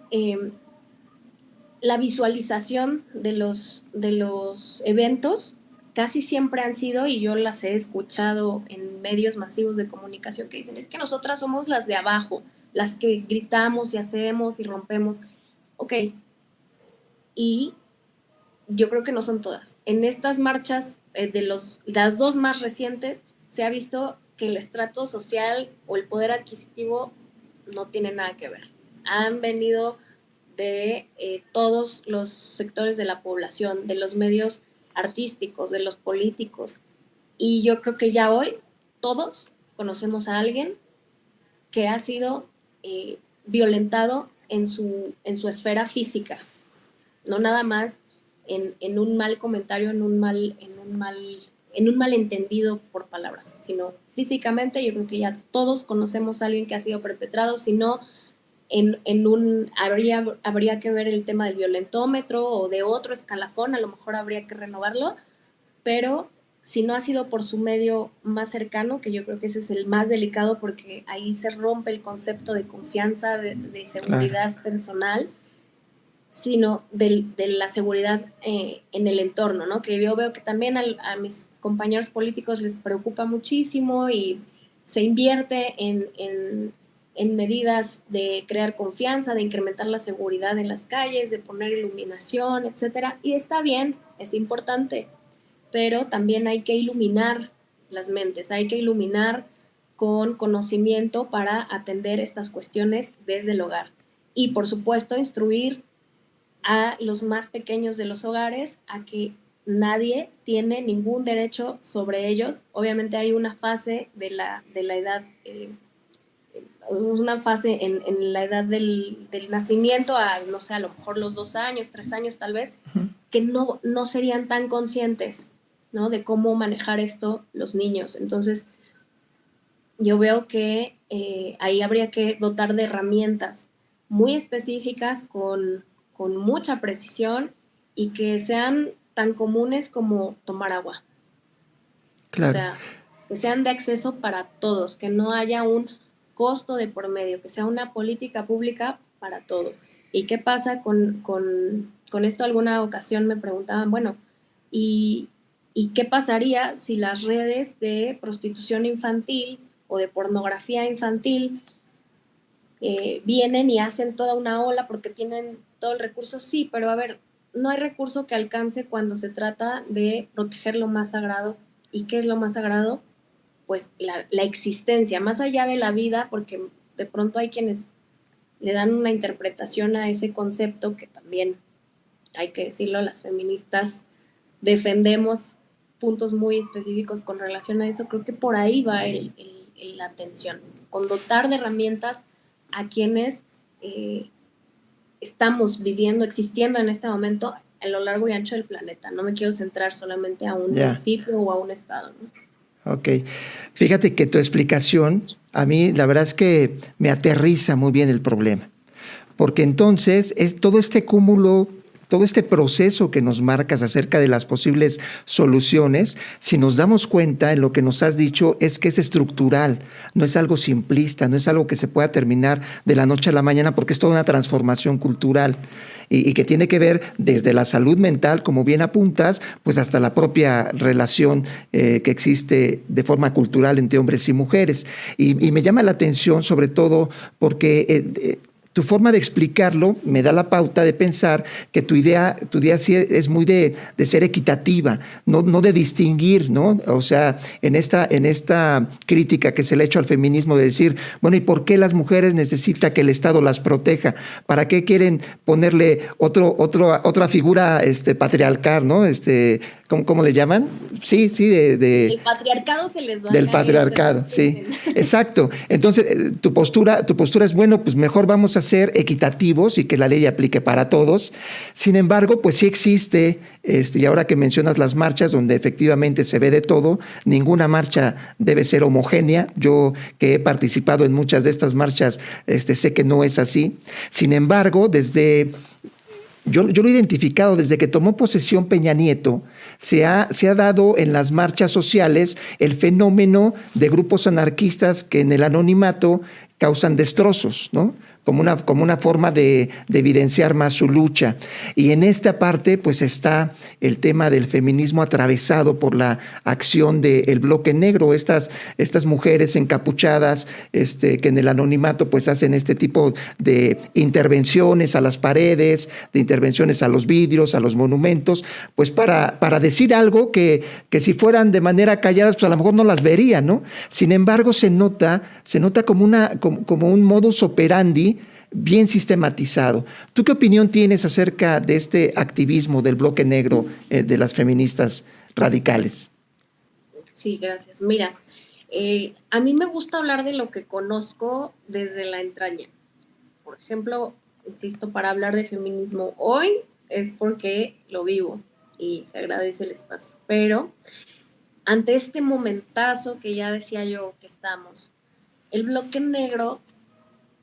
la visualización de los eventos casi siempre han sido, y yo las he escuchado en medios masivos de comunicación que dicen, es que nosotras somos las de abajo, las que gritamos y hacemos y rompemos. Ok, y yo creo que no son todas. En estas marchas las dos más recientes se ha visto que el estrato social o el poder adquisitivo no tiene nada que ver. Han venido de todos los sectores de la población, de los medios artísticos, de los políticos. Y yo creo que ya hoy todos conocemos a alguien que ha sido violentado en su esfera física, no nada más en un mal comentario, en un malentendido por palabras, sino físicamente. Yo creo que ya todos conocemos a alguien que ha sido perpetrado, si no habría que ver el tema del violentómetro o de otro escalafón, a lo mejor habría que renovarlo, pero si no ha sido por su medio más cercano, que yo creo que ese es el más delicado porque ahí se rompe el concepto de confianza, de claro. seguridad personal, sino de la seguridad en el entorno, ¿no? Que yo veo que también a mis compañeros políticos les preocupa muchísimo y se invierte en medidas de crear confianza, de incrementar la seguridad en las calles, de poner iluminación, etcétera. Y está bien, es importante, pero también hay que iluminar las mentes, hay que iluminar con conocimiento para atender estas cuestiones desde el hogar. Y por supuesto, instruir a los más pequeños de los hogares a que nadie tiene ningún derecho sobre ellos. Obviamente hay una fase de la edad, una fase en la edad del nacimiento, a no sé, a lo mejor los 2 años, 3 años tal vez, que no serían tan conscientes, ¿no? De cómo manejar esto los niños. Entonces, yo veo que ahí habría que dotar de herramientas muy específicas con mucha precisión y que sean tan comunes como tomar agua. O Claro. sea, que sean de acceso para todos, que no haya un costo de por medio, que sea una política pública para todos. ¿Y qué pasa con esto? Alguna ocasión me preguntaban, bueno, ¿y, ¿y qué pasaría si las redes de prostitución infantil o de pornografía infantil vienen y hacen toda una ola porque tienen todo el recurso? Sí, pero a ver, no hay recurso que alcance cuando se trata de proteger lo más sagrado. ¿Y qué es lo más sagrado? Pues la existencia, más allá de la vida, porque de pronto hay quienes le dan una interpretación a ese concepto que también, hay que decirlo, las feministas defendemos puntos muy específicos con relación a eso. Creo que por ahí va la atención, con dotar de herramientas a quienes eh, estamos viviendo, existiendo en este momento a lo largo y ancho del planeta. No me quiero centrar solamente a un Ya. municipio o a un estado, ¿no? Ok. Fíjate que tu explicación, a mí la verdad es que me aterriza muy bien el problema. Porque entonces es todo este cúmulo, todo este proceso que nos marcas acerca de las posibles soluciones, si nos damos cuenta en lo que nos has dicho, es que es estructural, no es algo simplista, no es algo que se pueda terminar de la noche a la mañana, porque es toda una transformación cultural y que tiene que ver desde la salud mental, como bien apuntas, pues hasta la propia relación que existe de forma cultural entre hombres y mujeres. Y me llama la atención sobre todo porque tu forma de explicarlo me da la pauta de pensar que tu idea sí es muy de ser equitativa, no de distinguir, ¿no? O sea, en esta crítica que se le ha hecho al feminismo de decir, bueno, ¿y por qué las mujeres necesitan que el Estado las proteja? ¿Para qué quieren ponerle otra figura patriarcal, ¿no? ¿Cómo le llaman? Sí, El patriarcado se les va a del caer, patriarcado, sí, dicen. exacto. Entonces, tu postura es, bueno, pues mejor vamos a ser equitativos y que la ley aplique para todos. Sin embargo, pues sí existe, y ahora que mencionas las marchas, donde efectivamente se ve de todo, ninguna marcha debe ser homogénea. Yo que he participado en muchas de estas marchas, sé que no es así. Sin embargo, yo lo he identificado desde que tomó posesión Peña Nieto, se ha dado en las marchas sociales el fenómeno de grupos anarquistas que en el anonimato causan destrozos, ¿no? Como una forma de evidenciar más su lucha. Y en esta parte, pues está el tema del feminismo atravesado por la acción del bloque negro, estas mujeres encapuchadas, que en el anonimato pues hacen este tipo de intervenciones a las paredes, de intervenciones a los vidrios, a los monumentos, pues para decir algo que si fueran de manera calladas, pues a lo mejor no las verían, ¿no? Sin embargo, se nota como un modus operandi bien sistematizado. ¿Tú qué opinión tienes acerca de este activismo del bloque negro de las feministas radicales? Sí, gracias. Mira, a mí me gusta hablar de lo que conozco desde la entraña. Por ejemplo, insisto, para hablar de feminismo hoy es porque lo vivo y se agradece el espacio. Pero ante este momentazo que ya decía yo que estamos, el bloque negro,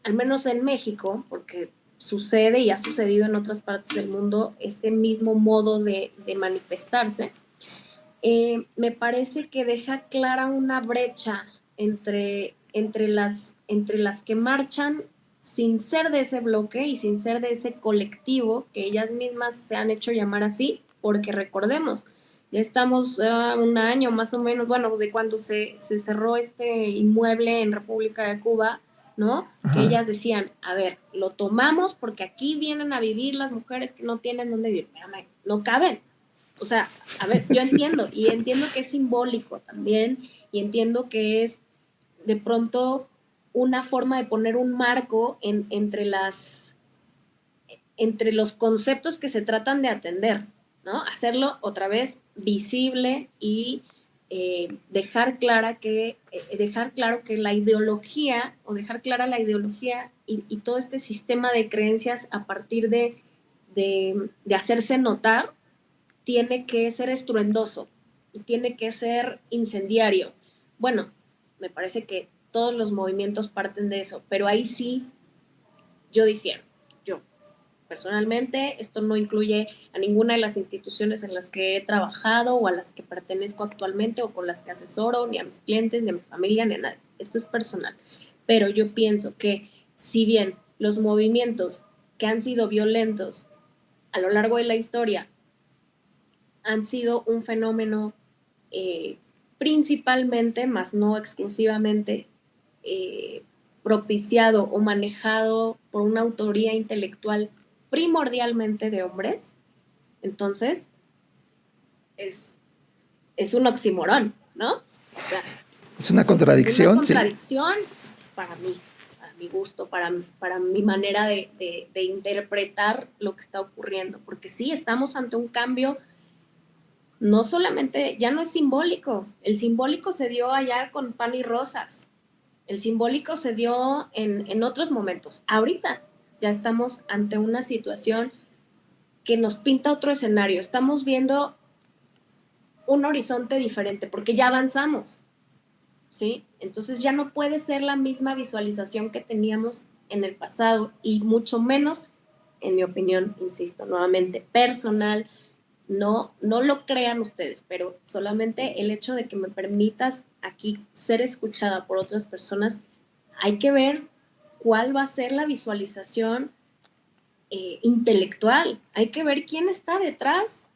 al menos en México, porque sucede y ha sucedido en otras partes del mundo, este mismo modo de manifestarse, me parece que deja clara una brecha entre las que marchan sin ser de ese bloque y sin ser de ese colectivo que ellas mismas se han hecho llamar así, porque recordemos, ya estamos un año más o menos, bueno, de cuando se cerró este inmueble en República de Cuba, ¿no? Que Ajá. ellas decían, a ver, lo tomamos porque aquí vienen a vivir las mujeres que no tienen dónde vivir, pero no caben, O sea, a ver, yo Sí, entiendo que es simbólico también, y entiendo que es de pronto una forma de poner un marco entre los conceptos que se tratan de atender, ¿no? Hacerlo otra vez visible y dejar claro que la ideología, o dejar clara la ideología y todo este sistema de creencias a partir de hacerse notar, tiene que ser estruendoso y tiene que ser incendiario. Bueno, me parece que todos los movimientos parten de eso, pero ahí sí yo difiero. Yo, personalmente, esto no incluye a ninguna de las instituciones en las que he trabajado o a las que pertenezco actualmente o con las que asesoro, ni a mis clientes, ni a mi familia, ni a nadie. Esto es personal. Pero yo pienso que si bien los movimientos que han sido violentos a lo largo de la historia han sido un fenómeno eh, principalmente, más no exclusivamente, eh, propiciado o manejado por una autoría intelectual primordialmente de hombres, entonces es, es un oxímoron, ¿no? O sea, es una es una contradicción, sí. contradicción para mí, para mi gusto, para mi manera de interpretar lo que está ocurriendo, porque sí, estamos ante un cambio. No solamente, ya no es simbólico, el simbólico se dio allá con pan y rosas, el simbólico se dio en otros momentos. Ahorita ya estamos ante una situación que nos pinta otro escenario, estamos viendo un horizonte diferente porque ya avanzamos, ¿sí? Entonces ya no puede ser la misma visualización que teníamos en el pasado, y mucho menos, en mi opinión, insisto, nuevamente personal. No, no lo crean ustedes, pero solamente el hecho de que me permitas aquí ser escuchada por otras personas, hay que ver cuál va a ser la visualización intelectual. Hay que ver quién está detrás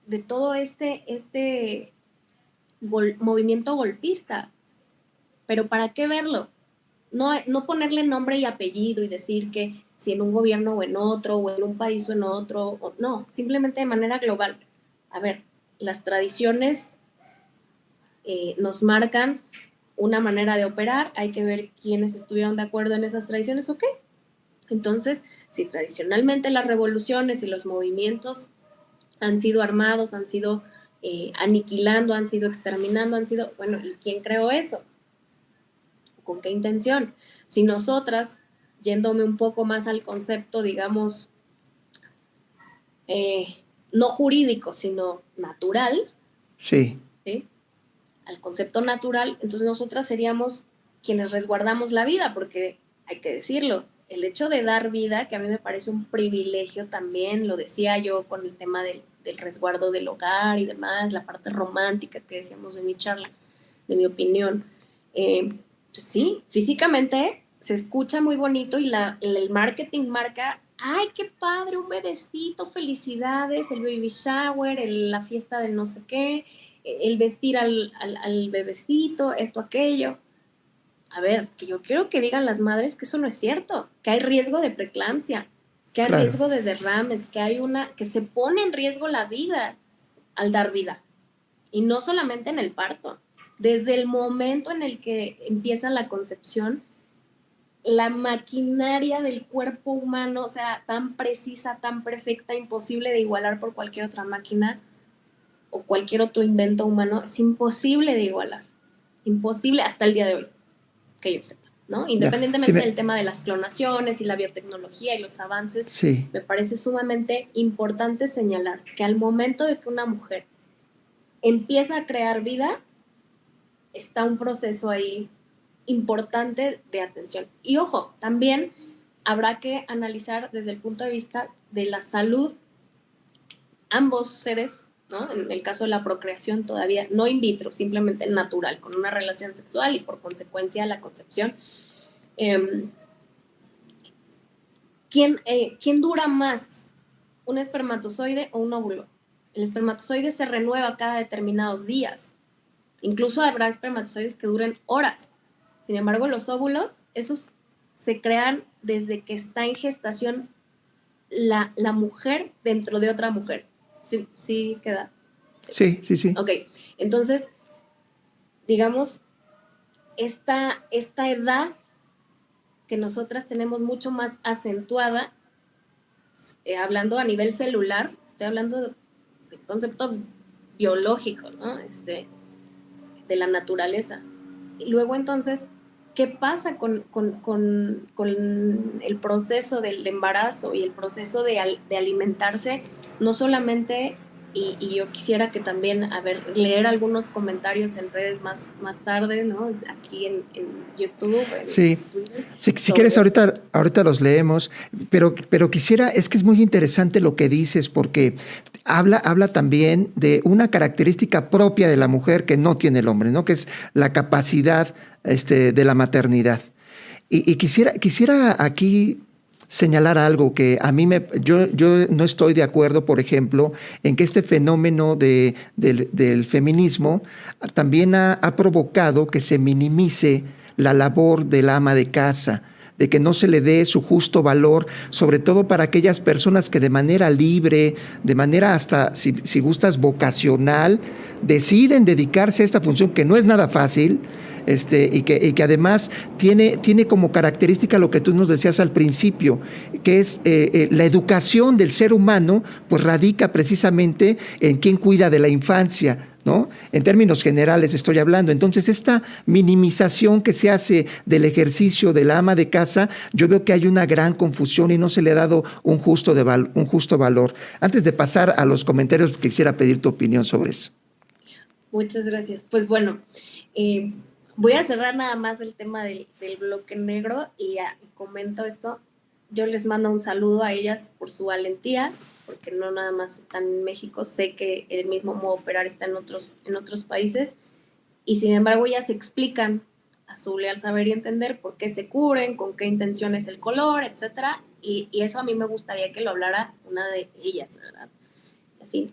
de todo este movimiento golpista. Pero ¿para qué verlo? No, no ponerle nombre y apellido y decir que si en un gobierno o en otro, o en un país o en otro, o, no, simplemente de manera global. A ver, las tradiciones nos marcan una manera de operar, hay que ver quiénes estuvieron de acuerdo en esas tradiciones o qué. Entonces, si tradicionalmente las revoluciones y los movimientos han sido armados, han sido aniquilando, han sido exterminando, han sido, bueno, ¿y quién creó eso? ¿Con qué intención? Si nosotras, yéndome un poco más al concepto, digamos, no jurídico, sino natural, Sí, ¿sí? Al concepto natural, entonces nosotras seríamos quienes resguardamos la vida, porque hay que decirlo, el hecho de dar vida, que a mí me parece un privilegio también, lo decía yo con el tema del resguardo del hogar y demás, la parte romántica que decíamos de mi charla, de mi opinión. Pues sí, físicamente se escucha muy bonito y el marketing marca, ay, qué padre, un bebecito, felicidades, el baby shower, la fiesta del no sé qué, el vestir al bebecito, esto, aquello. A ver, que yo quiero que digan las madres que eso no es cierto, que hay riesgo de preeclampsia, que hay claro. riesgo de derrames, que se pone en riesgo la vida al dar vida. Y no solamente en el parto. Desde el momento en el que empieza la concepción, la maquinaria del cuerpo humano, o sea, tan precisa, tan perfecta, imposible de igualar por cualquier otra máquina o cualquier otro invento humano, es imposible de igualar. Imposible hasta el día de hoy, que yo sepa, ¿no? Ya. Sí, Independientemente del tema de las clonaciones y la biotecnología y los avances, sí, me parece sumamente importante señalar que al momento de que una mujer empieza a crear vida, está un proceso ahí importante de atención. Y ojo, también habrá que analizar desde el punto de vista de la salud ambos seres, ¿no? En el caso de la procreación todavía no in vitro, simplemente natural, con una relación sexual y por consecuencia la concepción. Eh, ¿Quién dura más? ¿Un espermatozoide o un óvulo? El espermatozoide se renueva cada determinados días. Incluso habrá espermatozoides que duren horas. Sin embargo, los óvulos, esos se crean desde que está en gestación la mujer dentro de otra mujer. Sí, sí queda. Sí, sí, sí. Ok, entonces, digamos, esta edad que nosotras tenemos mucho más acentuada, hablando a nivel celular, estoy hablando de concepto biológico, ¿no? De la naturaleza. Y luego entonces, ¿qué pasa con el proceso del embarazo y el proceso de alimentarse? No solamente, y yo quisiera que también, a ver, leer algunos comentarios en redes más tarde, ¿no? Aquí en YouTube, en Sí. Twitter, Si quieres, sobre... ahorita los leemos, pero quisiera, es que es muy interesante lo que dices, porque habla también de una característica propia de la mujer que no tiene el hombre, ¿no? Que es la capacidad de la maternidad. Y quisiera aquí señalar algo que a mí yo no estoy de acuerdo, por ejemplo, en que este fenómeno del feminismo también ha provocado que se minimice la labor del ama de casa, de que no se le dé su justo valor, sobre todo para aquellas personas que de manera libre, de manera hasta, si gustas, vocacional, deciden dedicarse a esta función que no es nada fácil, y que además tiene como característica lo que tú nos decías al principio, que es la educación del ser humano, pues radica precisamente en quién cuida de la infancia, ¿no? En términos generales estoy hablando. Entonces, esta minimización que se hace del ejercicio de la ama de casa, yo veo que hay una gran confusión y no se le ha dado un justo valor. Antes de pasar a los comentarios, quisiera pedir tu opinión sobre eso. Muchas gracias. Pues bueno, eh, voy a cerrar nada más el tema del bloque negro y comento esto. Yo les mando un saludo a ellas por su valentía, porque no nada más están en México, sé que el mismo modo de operar está en otros países, y sin embargo ellas explican a su leal saber y entender por qué se cubren, con qué intención es el color, etcétera, y eso a mí me gustaría que lo hablara una de ellas, ¿verdad? En fin,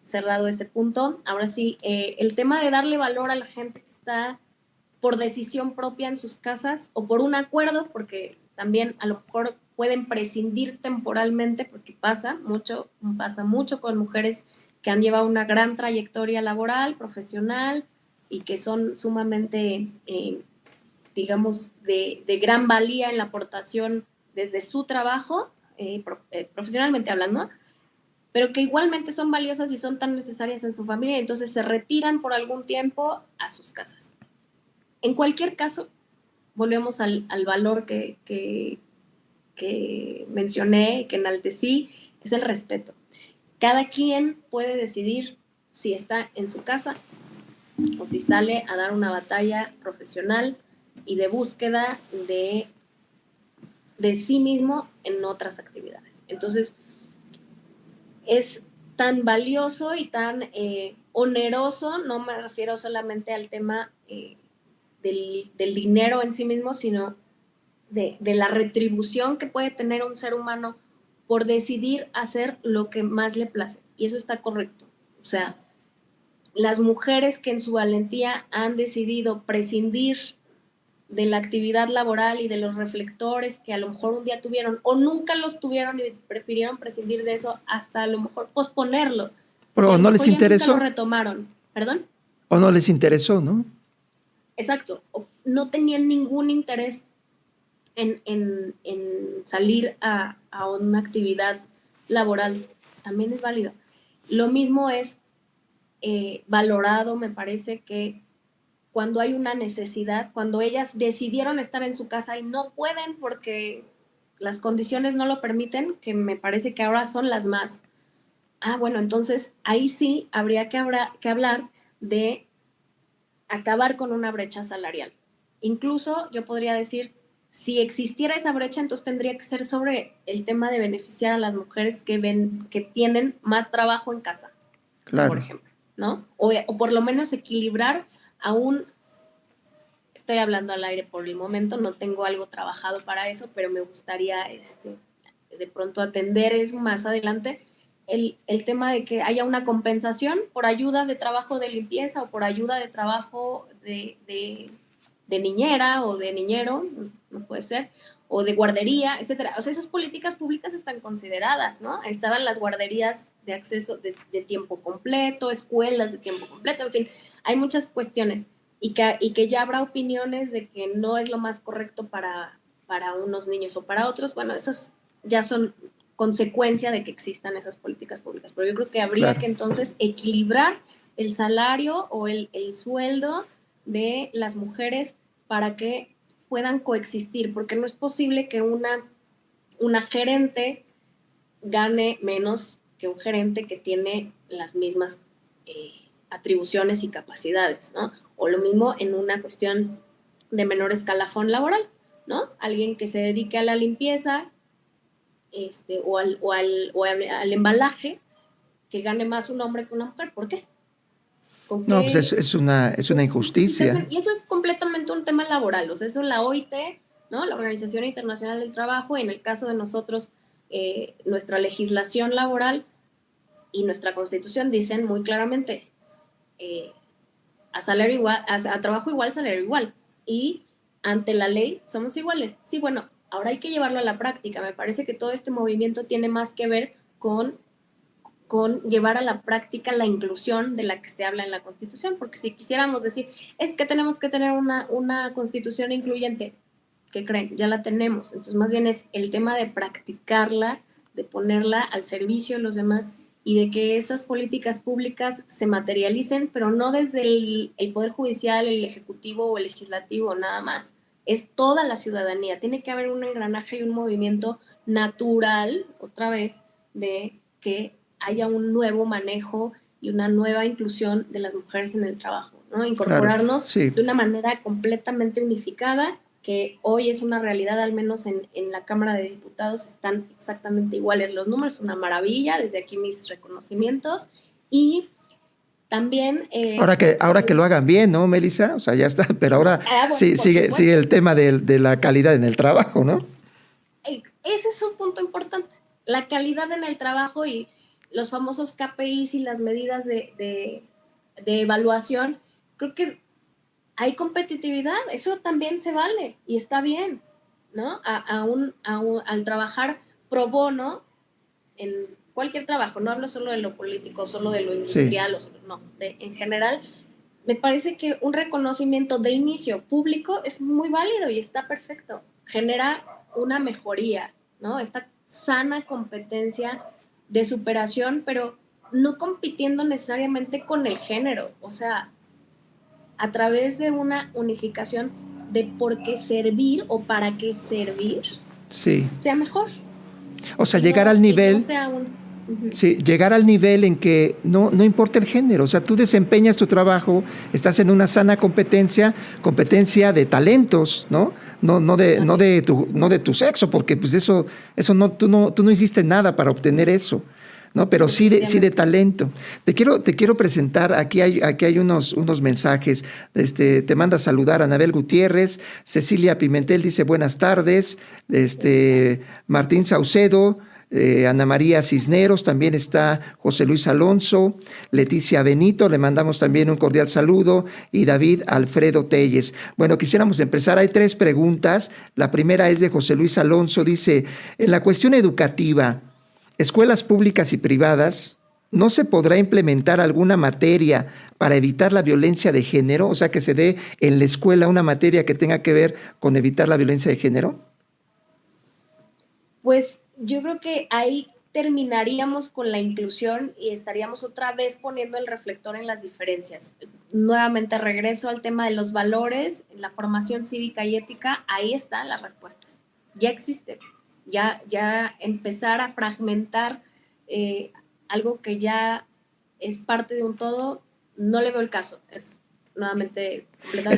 cerrado ese punto. Ahora sí, el tema de darle valor a la gente que está por decisión propia en sus casas o por un acuerdo, porque también a lo mejor pueden prescindir temporalmente, porque pasa mucho con mujeres que han llevado una gran trayectoria laboral, profesional, y que son sumamente, digamos, de gran valía en la aportación desde su trabajo, profesionalmente hablando, pero que igualmente son valiosas y son tan necesarias en su familia, entonces se retiran por algún tiempo a sus casas. En cualquier caso, volvemos al valor que mencioné, que enaltecí, es el respeto. Cada quien puede decidir si está en su casa o si sale a dar una batalla profesional y de búsqueda de sí mismo en otras actividades. Entonces, es tan valioso y tan oneroso, no me refiero solamente al tema del dinero en sí mismo, sino de la retribución que puede tener un ser humano por decidir hacer lo que más le place. Y eso está correcto. O sea, las mujeres que en su valentía han decidido prescindir de la actividad laboral y de los reflectores que a lo mejor un día tuvieron o nunca los tuvieron y prefirieron prescindir de eso hasta a lo mejor posponerlo y a Pero lo no les mejor ya nunca lo interesó, retomaron. ¿Perdón? o no les interesó, ¿no? Exacto. No tenían ningún interés en salir a una actividad laboral. También es válido. Lo mismo es valorado, me parece que cuando hay una necesidad, cuando ellas decidieron estar en su casa y no pueden porque las condiciones no lo permiten, que me parece que ahora son las más. Bueno, entonces ahí sí habría que hablar de acabar con una brecha salarial. Incluso yo podría decir, si existiera esa brecha, entonces tendría que ser sobre el tema de beneficiar a las mujeres que tienen más trabajo en casa, por Claro. ejemplo, ¿no? O por lo menos equilibrar aún. Estoy hablando al aire por el momento, no tengo algo trabajado para eso, pero me gustaría de pronto atender eso más adelante, el tema de que haya una compensación por ayuda de trabajo de limpieza o por ayuda de trabajo de niñera o de niñero, no puede ser, o de guardería, etcétera. O sea, esas políticas públicas están consideradas, ¿no? Estaban las guarderías de acceso de tiempo completo, escuelas de tiempo completo, en fin, hay muchas cuestiones y que ya habrá opiniones de que no es lo más correcto para unos niños o para otros. Bueno, esas ya son consecuencia de que existan esas políticas públicas, pero yo creo que habría que entonces equilibrar el salario o el sueldo de las mujeres para que puedan coexistir, porque no es posible que una gerente gane menos que un gerente que tiene las mismas atribuciones y capacidades, ¿no? O lo mismo en una cuestión de menor escalafón laboral, ¿no? Alguien que se dedique a la limpieza o al embalaje, que gane más un hombre que una mujer. ¿Por qué? No, pues es una injusticia. Y eso es completamente un tema laboral. O sea, eso la OIT, ¿no? La Organización Internacional del Trabajo, en el caso de nosotros, nuestra legislación laboral y nuestra Constitución dicen muy claramente a salario igual, a trabajo igual, salario igual. Y ante la ley somos iguales. Sí, bueno, ahora hay que llevarlo a la práctica. Me parece que todo este movimiento tiene más que ver con llevar a la práctica la inclusión de la que se habla en la Constitución, porque si quisiéramos decir, es que tenemos que tener una Constitución incluyente, ¿qué creen? Ya la tenemos. Entonces, más bien es el tema de practicarla, de ponerla al servicio de los demás y de que esas políticas públicas se materialicen, pero no desde el Poder Judicial, el Ejecutivo o el Legislativo, nada más. Es toda la ciudadanía. Tiene que haber un engranaje y un movimiento natural, otra vez, de que haya un nuevo manejo y una nueva inclusión de las mujeres en el trabajo, ¿no? Incorporarnos de una manera completamente unificada, que hoy es una realidad, al menos en la Cámara de Diputados están exactamente iguales los números, una maravilla, desde aquí mis reconocimientos. Y también... ahora que lo hagan bien, ¿no, Melissa? O sea, ya está, pero ahora sigue el tema de la calidad en el trabajo, ¿no? Ese es un punto importante, la calidad en el trabajo y los famosos KPIs y las medidas de evaluación. Creo que hay competitividad, eso también se vale y está bien, ¿no? Al trabajar pro bono en cualquier trabajo, no hablo solo de lo político, solo de lo industrial, en general, me parece que un reconocimiento de inicio público es muy válido y está perfecto, genera una mejoría, ¿no? Esta sana competencia de superación, pero no compitiendo necesariamente con el género, o sea, a través de una unificación de por qué servir o para qué servir sea mejor. O sea, llegar al nivel... Sí, llegar al nivel en que no importa el género, o sea, tú desempeñas tu trabajo, estás en una sana competencia de talentos, ¿no? No de tu sexo, porque pues eso no, tú no hiciste nada para obtener eso, ¿no? Pero sí de talento. Te quiero presentar, aquí hay unos mensajes. Te manda a saludar Anabel Gutiérrez, Cecilia Pimentel dice buenas tardes, Martín Saucedo, Ana María Cisneros, también está José Luis Alonso, Leticia Benito, le mandamos también un cordial saludo, y David Alfredo Telles. Bueno, quisiéramos empezar, hay 3 preguntas. La primera es de José Luis Alonso, dice, en la cuestión educativa, escuelas públicas y privadas, ¿no se podrá implementar alguna materia para evitar la violencia de género? O sea, que se dé en la escuela una materia que tenga que ver con evitar la violencia de género. Pues yo creo que ahí terminaríamos con la inclusión y estaríamos otra vez poniendo el reflector en las diferencias. Nuevamente regreso al tema de los valores, la formación cívica y ética, ahí están las respuestas. Ya existen. Ya empezar a fragmentar algo que ya es parte de un todo, no le veo el caso. Es nuevamente completamente...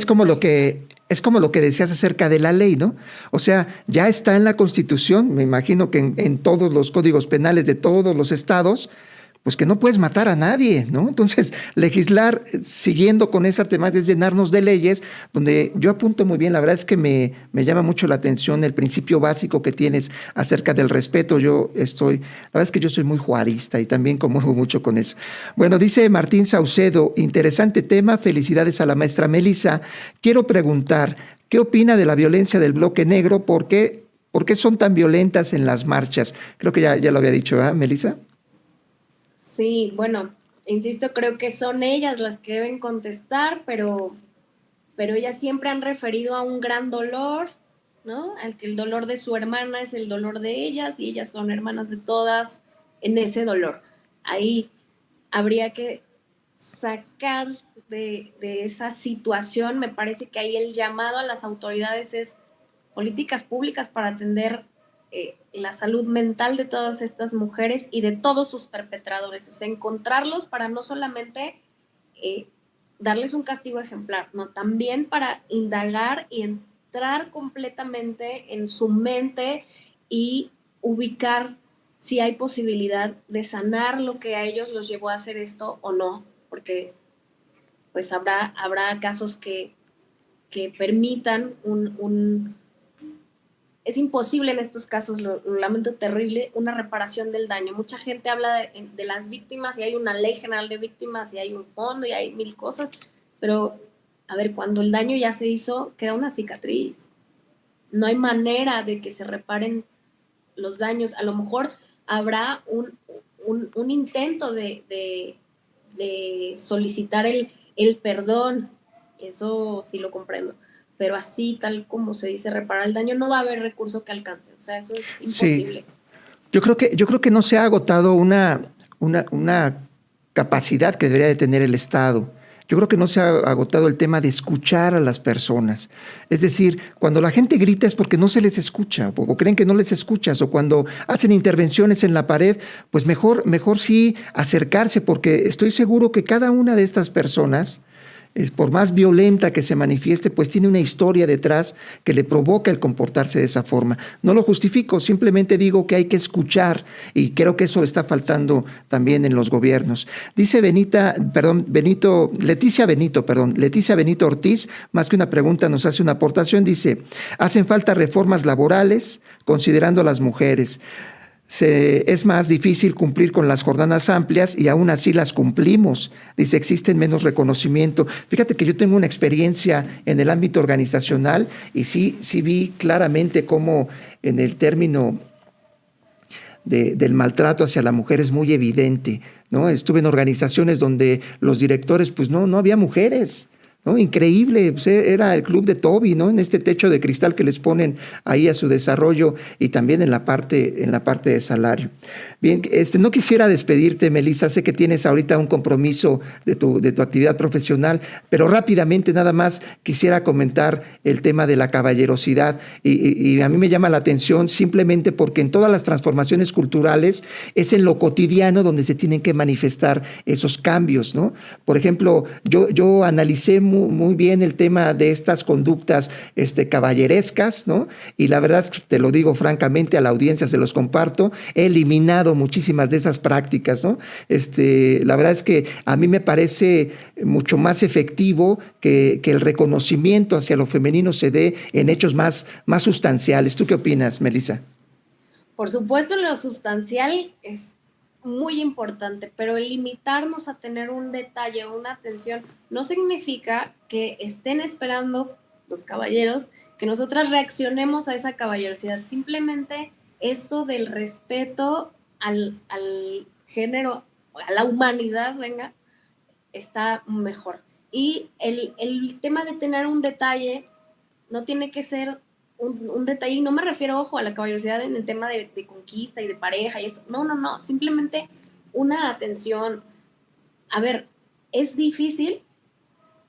Es como lo que decías acerca de la ley, ¿no? O sea, ya está en la Constitución, me imagino que en todos los códigos penales de todos los estados, pues que no puedes matar a nadie, ¿no? Entonces, legislar siguiendo con esa temática es llenarnos de leyes, donde yo apunto muy bien, la verdad es que me llama mucho la atención el principio básico que tienes acerca del respeto. La verdad es que yo soy muy juarista y también comulgo mucho con eso. Bueno, dice Martín Saucedo, interesante tema, felicidades a la maestra Melissa. Quiero preguntar, ¿qué opina de la violencia del bloque negro? Porque ¿Por qué son tan violentas en las marchas? Creo que ya lo había dicho, ¿verdad, Melissa? Sí, bueno, insisto, creo que son ellas las que deben contestar, pero ellas siempre han referido a un gran dolor, ¿no? Al que el dolor de su hermana es el dolor de ellas y ellas son hermanas de todas en ese dolor. Ahí habría que sacar de esa situación, me parece que ahí el llamado a las autoridades es políticas públicas para atender la salud mental de todas estas mujeres y de todos sus perpetradores, o sea, encontrarlos para no solamente eh, darles un castigo ejemplar, no, también para indagar y entrar completamente en su mente y ubicar si hay posibilidad de sanar lo que a ellos los llevó a hacer esto o no, porque pues habrá casos que permitan es imposible en estos casos, lo lamento terrible, una reparación del daño. Mucha gente habla de las víctimas y hay una ley general de víctimas y hay un fondo y hay mil cosas, pero a ver, cuando el daño ya se hizo, queda una cicatriz. No hay manera de que se reparen los daños. A lo mejor habrá un intento de solicitar el perdón, eso sí lo comprendo, pero así, tal como se dice, reparar el daño, no va a haber recurso que alcance, o sea, eso es Sí, imposible. yo creo que no se ha agotado una capacidad que debería de tener el Estado. Yo creo que no se ha agotado el tema de escuchar a las personas. Es decir, cuando la gente grita es porque no se les escucha, o creen que no les escuchas, o cuando hacen intervenciones en la pared, pues mejor sí acercarse, porque estoy seguro que cada una de estas personas, por más violenta que se manifieste, pues tiene una historia detrás que le provoca el comportarse de esa forma. No lo justifico, simplemente digo que hay que escuchar y creo que eso está faltando también en los gobiernos. Dice Leticia Benito Ortiz, más que una pregunta nos hace una aportación, dice, hacen falta reformas laborales considerando a las mujeres. Es más difícil cumplir con las jornadas amplias y aún así las cumplimos. Dice, existen menos reconocimiento. Fíjate que yo tengo una experiencia en el ámbito organizacional y sí vi claramente cómo en el término del maltrato hacia la mujer es muy evidente, ¿no? Estuve en organizaciones donde los directores, pues no había mujeres, ¿no? Increíble, pues era el club de Toby, ¿no? En este techo de cristal que les ponen ahí a su desarrollo y también en la parte de salario. Bien, no quisiera despedirte, Melissa, sé que tienes ahorita un compromiso de tu actividad profesional, pero rápidamente nada más quisiera comentar el tema de la caballerosidad y a mí me llama la atención simplemente porque en todas las transformaciones culturales es en lo cotidiano donde se tienen que manifestar esos cambios, ¿no? Por ejemplo, yo analicé muy bien el tema de estas conductas caballerescas, ¿no? Y la verdad, te lo digo francamente, a la audiencia se los comparto, he eliminado muchísimas de esas prácticas, ¿no? La verdad es que a mí me parece mucho más efectivo que el reconocimiento hacia lo femenino se dé en hechos más sustanciales. ¿Tú qué opinas, Melissa? Por supuesto, lo sustancial es muy importante, pero el limitarnos a tener un detalle o una atención no significa que estén esperando los caballeros que nosotras reaccionemos a esa caballerosidad. Simplemente esto del respeto al género, a la humanidad, venga, está mejor. Y el tema de tener un detalle no tiene que ser un detalle, y no me refiero, ojo, a la caballerosidad en el tema de conquista y de pareja y esto, no, simplemente una atención. A ver, es difícil,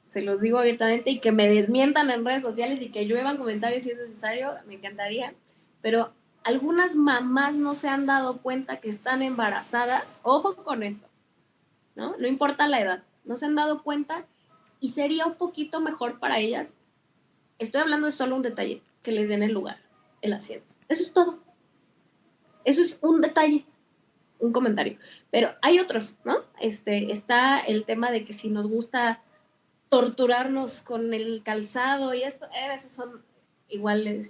se los digo abiertamente, y que me desmientan en redes sociales y que lluevan comentarios si es necesario, me encantaría, pero algunas mamás no se han dado cuenta que están embarazadas, ojo con esto, ¿no? No importa la edad, no se han dado cuenta y sería un poquito mejor para ellas. Estoy hablando de solo un detalle, que les den el lugar, el asiento. Eso es todo. Eso es un detalle, un comentario. Pero hay otros, ¿no? Está el tema de que si nos gusta torturarnos con el calzado y esto, esos son igual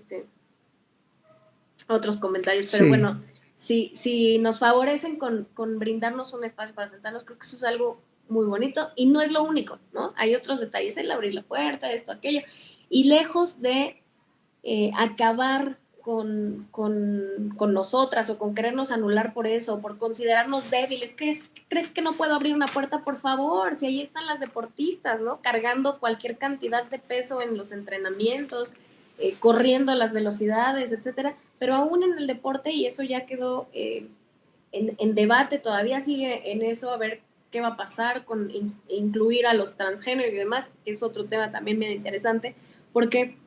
otros comentarios. Pero Sí. bueno, si nos favorecen con brindarnos un espacio para sentarnos, creo que eso es algo muy bonito y no es lo único, ¿no? Hay otros detalles, el abrir la puerta, esto, aquello. Y lejos de acabar con nosotras o con querernos anular por eso, por considerarnos débiles. ¿Crees que no puedo abrir una puerta? Por favor, si ahí están las deportistas, ¿no? Cargando cualquier cantidad de peso en los entrenamientos, corriendo las velocidades, etcétera, pero aún en el deporte, y eso ya quedó en debate, todavía sigue en eso, a ver qué va a pasar con incluir a los transgéneros y demás, que es otro tema también bien interesante, porque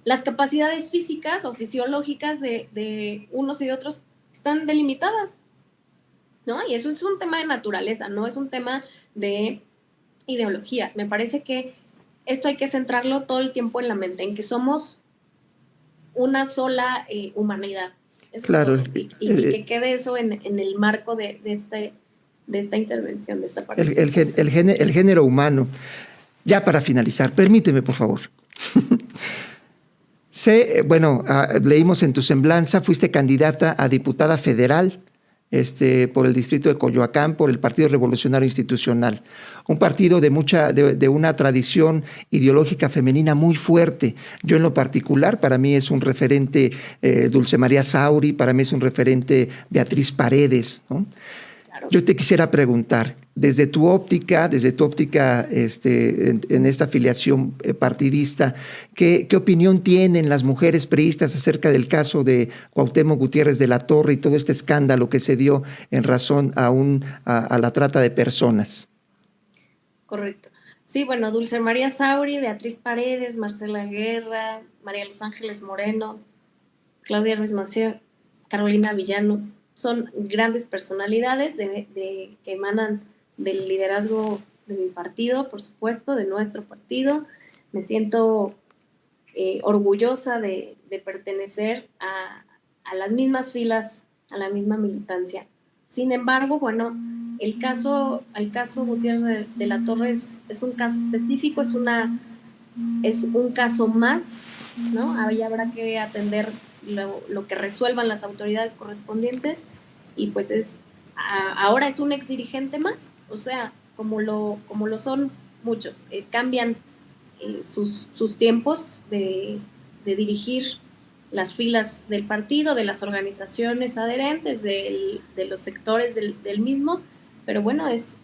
las capacidades físicas o fisiológicas de unos y de otros están delimitadas, ¿no? Y eso es un tema de naturaleza, no es un tema de ideologías. Me parece que esto hay que centrarlo todo el tiempo en la mente, en que somos una sola humanidad. Eso claro. Es todo. Y que quede eso en el marco de esta intervención, de esta participación. El género humano. Ya para finalizar, permíteme, por favor. Leímos en tu semblanza, fuiste candidata a diputada federal por el distrito de Coyoacán, por el Partido Revolucionario Institucional, un partido de una tradición ideológica femenina muy fuerte. Yo en lo particular, para mí es un referente Dulce María Sauri, para mí es un referente Beatriz Paredes, ¿no? Claro. Yo te quisiera preguntar, desde tu óptica en esta afiliación partidista, ¿qué opinión tienen las mujeres priistas acerca del caso de Cuauhtémoc Gutiérrez de la Torre y todo este escándalo que se dio en razón a la trata de personas? Correcto. Sí, bueno, Dulce María Sauri, Beatriz Paredes, Marcela Guerra, María Los Ángeles Moreno, Claudia Ruiz Massieu, Carolina Villano, son grandes personalidades que emanan del liderazgo de mi partido, por supuesto, de nuestro partido. Me siento orgullosa de pertenecer a las mismas filas, a la misma militancia. Sin embargo, bueno, el caso Gutiérrez de la Torre es un caso específico, es un caso más, ¿no? Ahí habrá que atender lo que resuelvan las autoridades correspondientes, y pues ahora es un exdirigente más, o sea, como lo son muchos, cambian sus tiempos de dirigir las filas del partido, de las organizaciones adherentes, de los sectores del mismo, pero bueno, es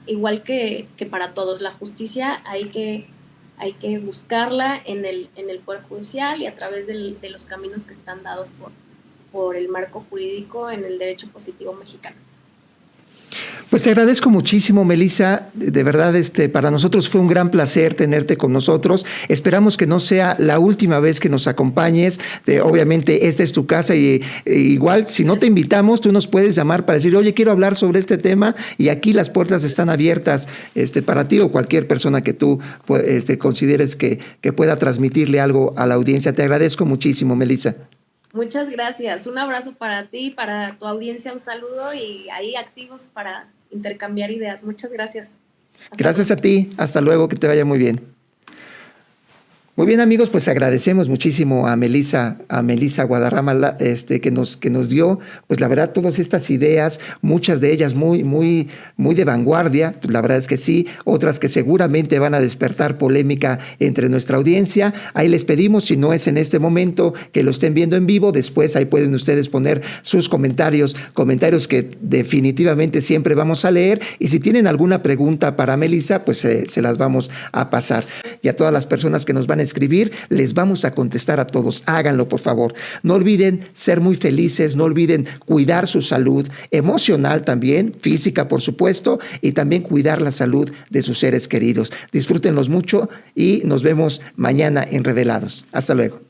igual que para todos. La justicia hay que buscarla en el Poder Judicial y a través de los caminos que están dados por el marco jurídico en el derecho positivo mexicano. Pues te agradezco muchísimo, Melissa. De verdad, para nosotros fue un gran placer tenerte con nosotros. Esperamos que no sea la última vez que nos acompañes. Obviamente, esta es tu casa y igual, si no te invitamos, tú nos puedes llamar para decir, oye, quiero hablar sobre este tema, y aquí las puertas están abiertas para ti o cualquier persona que tú consideres que pueda transmitirle algo a la audiencia. Te agradezco muchísimo, Melissa. Muchas gracias. Un abrazo para ti, para tu audiencia, un saludo, y ahí activos para intercambiar ideas. Muchas gracias. Gracias a ti. Hasta luego, que te vaya muy bien. Muy bien, amigos, pues agradecemos muchísimo a Melissa Guadarrama que nos dio, pues la verdad, todas estas ideas, muchas de ellas muy de vanguardia, pues la verdad es que sí, otras que seguramente van a despertar polémica entre nuestra audiencia. Ahí les pedimos, si no es en este momento, que lo estén viendo en vivo, después ahí pueden ustedes poner sus comentarios que definitivamente siempre vamos a leer, y si tienen alguna pregunta para Melissa, pues se las vamos a pasar. Y a todas las personas que nos van a escribir, les vamos a contestar a todos. Háganlo, por favor. No olviden ser muy felices, no olviden cuidar su salud emocional también, física, por supuesto, y también cuidar la salud de sus seres queridos. Disfrútenlos mucho y nos vemos mañana en Revelados. Hasta luego.